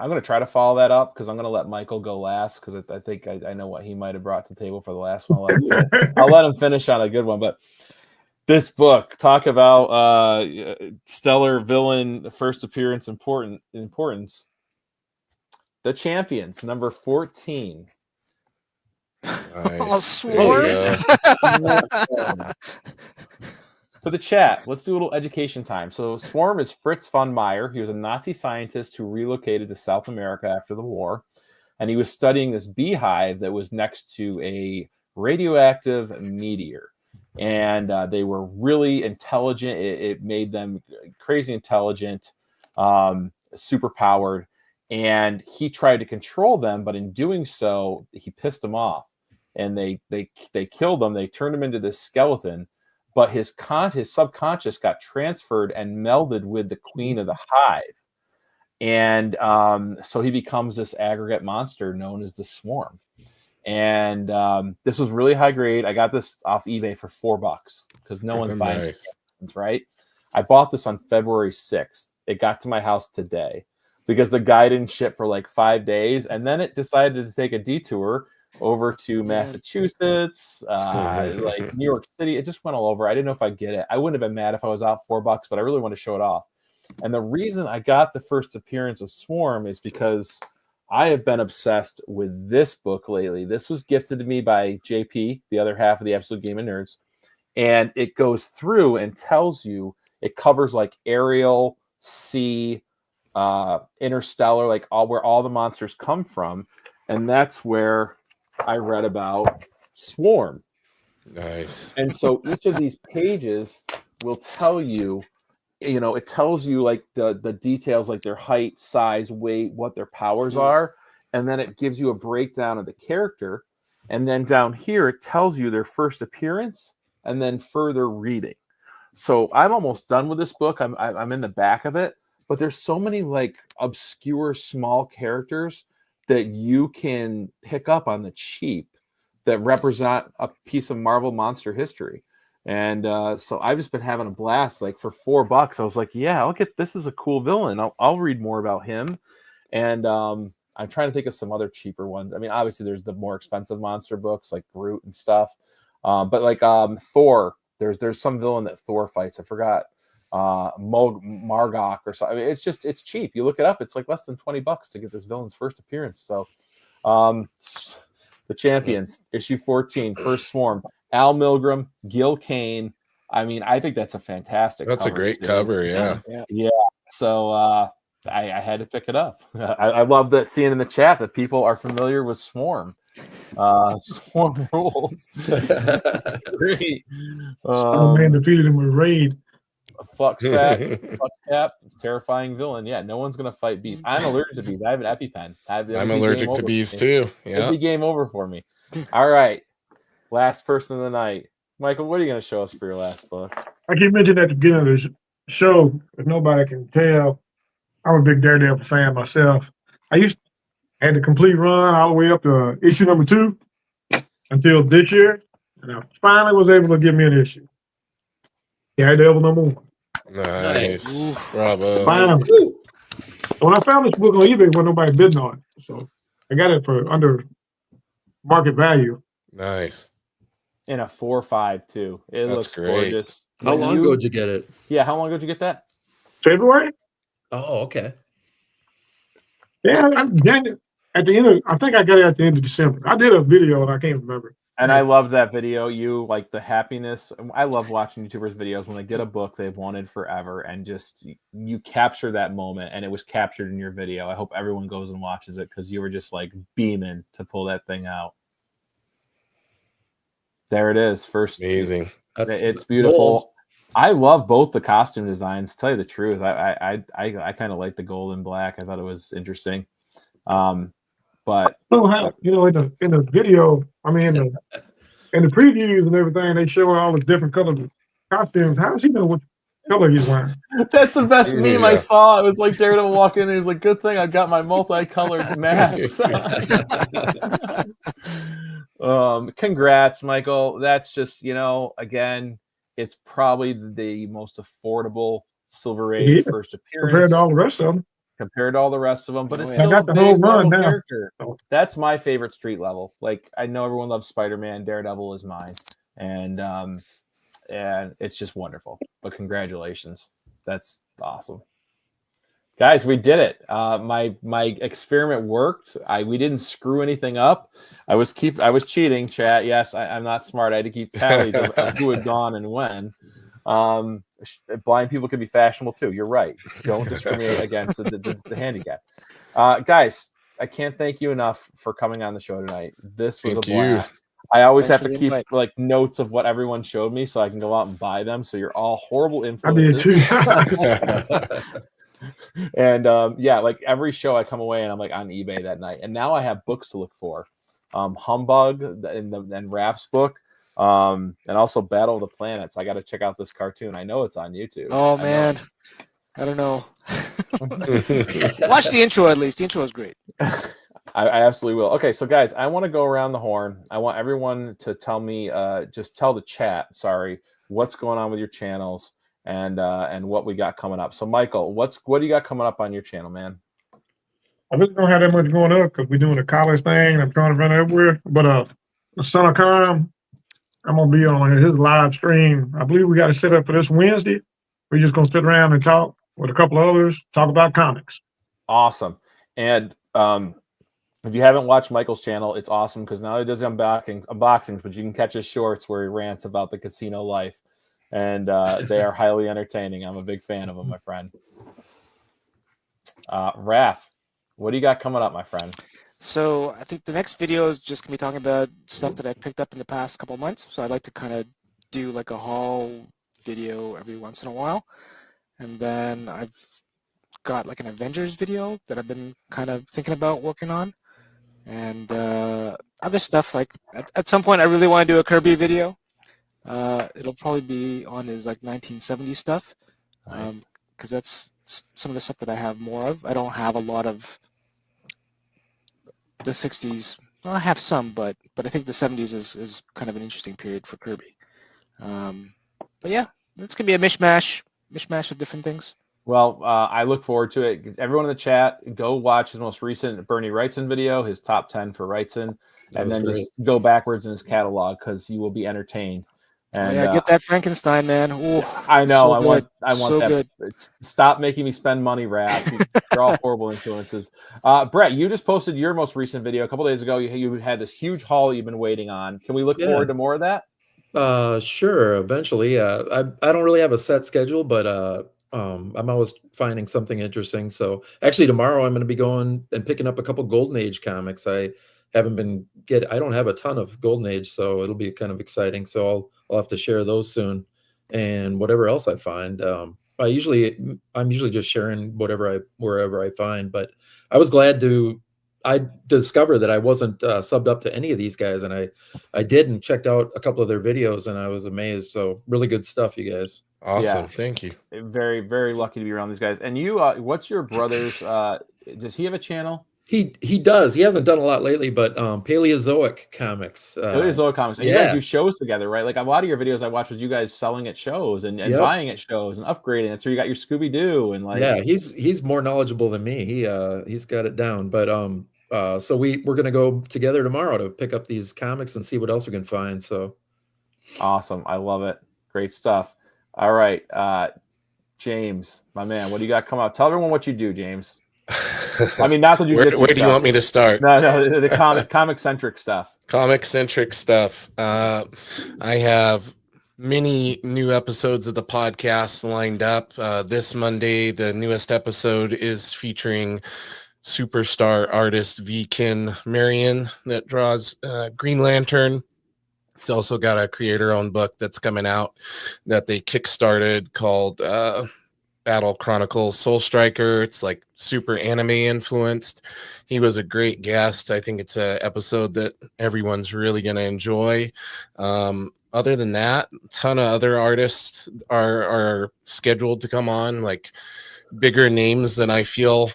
gonna try to follow that up because I'm gonna let Michael go last because I think I know what he might have brought to the table for the last one. I'll let him finish on a good one. But this book, talk about stellar villain first appearance importance. The Champions, number 14. Nice. Swarm. For the chat, let's do a little education time. So Swarm is Fritz von Meyer. He was a Nazi scientist who relocated to South America after the war, and he was studying this beehive that was next to a radioactive meteor. And they were really intelligent. It made them crazy intelligent, super powered. And he tried to control them, but in doing so, he pissed them off. And they killed him. They turned him into this skeleton. But his subconscious got transferred and melded with the queen of the hive. And so he becomes this aggregate monster known as the Swarm. And this was really high grade. I got this off eBay for $4 because no one's buying it, right? I bought this on February 6th. It got to my house today because the guy didn't ship for like 5 days. And then it decided to take a detour over to Massachusetts, like New York City. It just went all over. I didn't know if I'd get it. I wouldn't have been mad if I was out $4, but I really want to show it off. And the reason I got the first appearance of Swarm is because I have been obsessed with this book lately. This was gifted to me by JP, the other half of the Absolute Game of Nerds. And it goes through and tells you, it covers like Ariel, Sea, Interstellar, like where all the monsters come from. And that's where I read about Swarm. Nice. And so each of these pages will tell you, it tells you like the details, like their height, size, weight, what their powers are. And then it gives you a breakdown of the character. And then down here, it tells you their first appearance and then further reading. So I'm almost done with this book. I'm in the back of it, but there's so many like obscure small characters that you can pick up on the cheap that represent a piece of Marvel monster history. And so I've just been having a blast. Like for $4, I was like, yeah, I'll get this. Is a cool villain. I'll read more about him. And I'm trying to think of some other cheaper ones. I mean, obviously there's the more expensive monster books like Groot and stuff. But like Thor, there's some villain that Thor fights. I forgot. Margok or something. I mean, it's cheap. You look it up. It's like less than $20 to get this villain's first appearance. So the Champions, issue 14, First Swarm. Al Milgrom, Gil Kane. I mean, I think that's a fantastic That's cover, a great too. cover, yeah. So I had to pick it up. I love that seeing in the chat that people are familiar with Swarm. Swarm rules. Great. Man defeated him with Raid. Flux Cap, terrifying villain. Yeah, no one's gonna fight bees. I'm allergic to bees. I have an EpiPen. I'm allergic to bees too. Yeah, it'd be game over for me. All right. Last person of the night. Michael, what are you going to show us for your last book? I keep mentioning at the beginning of the show, if nobody can tell, I'm a big Daredevil fan myself. I had the complete run all the way up to issue number 2 until this year, and I finally was able to get me an issue. Daredevil number 1. Nice. Bravo. Finally. When I found this book on eBay, wasn't nobody bidding on it, so I got it for under market value. Nice. In a 4.5 too. That's looks great. Gorgeous. How long ago did you get it? Yeah, how long ago did you get that? February. Oh, okay. Yeah, at the end of, I think I got it at the end of December. I did a video and I can't remember. And I love that video. You like the happiness. I love watching YouTubers' videos when they get a book they've wanted forever and just you capture that moment, and it was captured in your video. I hope everyone goes and watches it because you were just like beaming to pull that thing out. There it is. First, amazing. It's beautiful. Goals. I love both the costume designs. To tell you the truth, I kind of like the gold and black. I thought it was interesting. But how, in the video, I mean, in the previews and everything, they show all the different colored costumes. How does he know what color he's wearing? That's the best meme I saw. It was like Daredevil walking in. He was like, "Good thing I got my multicolored mask." Congrats, Michael. That's just, again, it's probably the most affordable Silver Age first appearance compared to all the rest of them. But it's still got the whole run now. Character. That's my favorite street level. Like, I know everyone loves Spider-Man. Daredevil is mine, and it's just wonderful. But congratulations, that's awesome. Guys, we did it. My experiment worked. We didn't screw anything up. I was cheating, chat. Yes, I'm not smart. I had to keep tallies of who had gone and when. Blind people can be fashionable too. You're right. Don't discriminate against the handicap. Guys, I can't thank you enough for coming on the show tonight. This was a blast. I always have to keep like notes of what everyone showed me so I can go out and buy them. So you're all horrible influences. And like every show I come away and I'm like on eBay that night, and now I have books to look for. Humbug and Raph's book, and also Battle of the Planets. I got to check out this cartoon. I know it's on YouTube. Oh man, I don't know. Watch the intro at least. The intro is great. I absolutely will. Okay, so guys, I want to go around the horn. I want everyone to tell me, just tell the chat, what's going on with your channels and what we got coming up. So Michael, what do you got coming up on your channel, man? I really don't have that much going up because we're doing a college thing. I'm trying to run everywhere. But the son of Khan, I'm gonna be on his live stream. I believe we got it set up for this Wednesday. We're just gonna sit around and talk with a couple of others, talk about comics. Awesome. And If you haven't watched Michael's channel, it's awesome because not only does he unboxings, but you can catch his shorts where he rants about the casino life, and they are highly entertaining. I'm a big fan of them, my friend. Raph, what do you got coming up, my friend? So I think the next video is just gonna be talking about stuff that I picked up in the past couple of months. So I'd like to kind of do like a haul video every once in a while, and then I've got like an Avengers video that I've been kind of thinking about working on, and other stuff like at some point I really want to do a Kirby video. It'll probably be on his like 1970s stuff, because that's some of the stuff that I have more of. I don't have a lot of the 60s. Well, I have some, but I think the 70s is kind of an interesting period for Kirby. But yeah, it's gonna be a mishmash of different things. Well, I look forward to it. Everyone in the chat, go watch his most recent Bernie Wrightson video, his top 10 for Wrightson, and then just go backwards in his catalog because you will be entertained. And yeah, get that Frankenstein, man. Ooh, I know. So I want so that. Good. Stop making me spend money, Raph. You're all horrible influences. Brett, you just posted your most recent video a couple days ago. You had this huge haul you've been waiting on. Can we look forward to more of that? Sure. Eventually. I don't really have a set schedule, but I'm always finding something interesting. So actually tomorrow I'm going to be going and picking up a couple Golden Age comics. I don't have a ton of Golden Age, so it'll be kind of exciting. So I'll have to share those soon, and whatever else I find. I'm usually just sharing wherever I find, but I was glad I discovered that I wasn't subbed up to any of these guys, and I did and checked out a couple of their videos, and I was amazed. So really good stuff, you guys. Awesome. Yeah. Thank you. Very, very lucky to be around these guys. And you, what's your brother's, does he have a channel? He does. He hasn't done a lot lately, but Paleozoic Comics. Paleozoic Comics. And yeah. you guys do shows together, right? Like a lot of your videos I watch was you guys selling at shows and buying at shows and upgrading it. So you got your Scooby-Doo and like. Yeah, he's more knowledgeable than me. He's got it down. But so we're gonna go together tomorrow to pick up these comics and see what else we can find. So awesome. I love it. Great stuff. All right. James, my man, what do you got coming out? Tell everyone what you do, James. I mean, not the jujitsu where do you want me to start? No, the comic centric stuff. Comic centric stuff. I have many new episodes of the podcast lined up. This Monday, the newest episode is featuring superstar artist Vikin Marion that draws Green Lantern. He's also got a creator-owned book that's coming out that they kickstarted called Battle Chronicles Soul Striker. It's like super anime influenced. He was a great guest. I think it's an episode that everyone's really going to enjoy. Other than that, a ton of other artists are scheduled to come on, like bigger names than I feel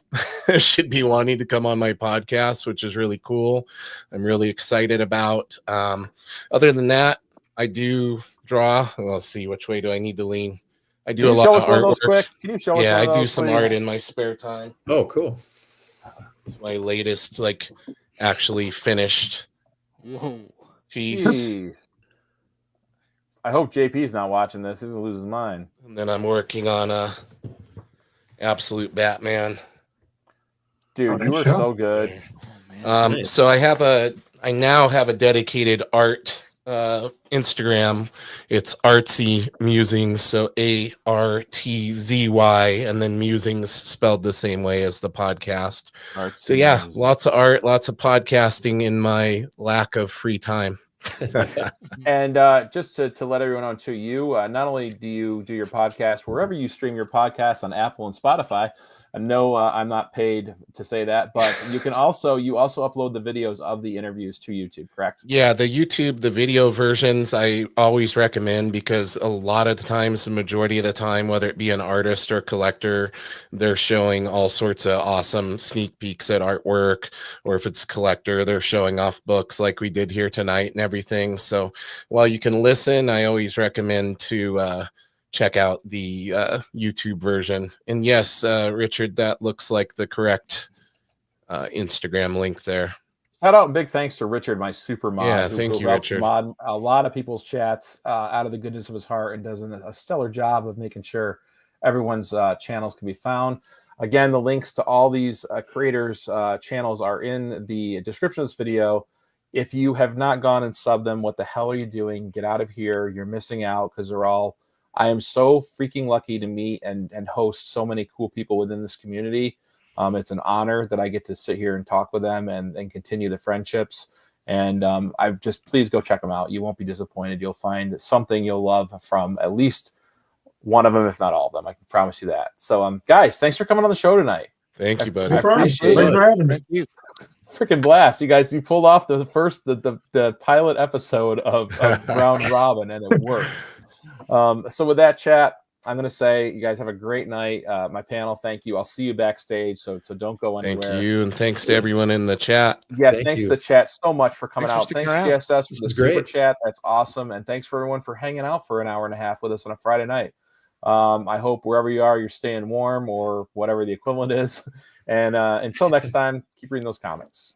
should be wanting to come on my podcast, which is really cool. I'm really excited about. Other than that, I do draw. Well, let's see, which way do I need to lean? I do a lot of artwork. Can you show us? Yeah, I do some art in my spare time. Oh, cool. It's my latest, like, actually finished piece. Jeez. I hope JP's not watching this. He's gonna lose his mind. And then I'm working on a Absolute Batman. Dude, you were so good. So I now have a dedicated art Instagram. It's Artsy Mewsings, so ARTZY, and then Mewsings spelled the same way as the podcast. So yeah, lots of art, lots of podcasting in my lack of free time. And just to let everyone know too, you not only do you do your podcast wherever you stream your podcast on Apple and Spotify. No, I'm not paid to say that, but you also upload the videos of the interviews to YouTube, correct? Yeah, the video versions I always recommend because a lot of the times, the majority of the time, whether it be an artist or collector, they're showing all sorts of awesome sneak peeks at artwork, or if it's a collector, they're showing off books like we did here tonight and everything. So while you can listen, I always recommend to check out the YouTube version. And yes, Richard, that looks like the correct Instagram link there. Shout out and big thanks to Richard, my super mod. Yeah, thank you, Richard. Mod a lot of people's chats out of the goodness of his heart and does a stellar job of making sure everyone's channels can be found. Again, the links to all these creators' channels are in the description of this video. If you have not gone and subbed them, what the hell are you doing? Get out of here. You're missing out because they're all... I am so freaking lucky to meet and host so many cool people within this community. It's an honor that I get to sit here and talk with them and continue the friendships. And I've just, please go check them out. You won't be disappointed. You'll find something you'll love from at least one of them, if not all of them. I can promise you that. So, guys, thanks for coming on the show tonight. Thank you, buddy. I appreciate it. Thank you. Freaking blast. You guys, you pulled off the pilot episode of Round Robin, and it worked. So with that, chat, I'm going to say you guys have a great night. My panel, thank you. I'll see you backstage, so don't go anywhere. Thank you, and thanks to everyone in the chat. Yeah, thanks to the chat so much for coming out. Thanks, GSS, for the super chat. That's awesome. And thanks for everyone for hanging out for an hour and a half with us on a Friday night. I hope wherever you are, you're staying warm or whatever the equivalent is. And until next time, keep reading those comics.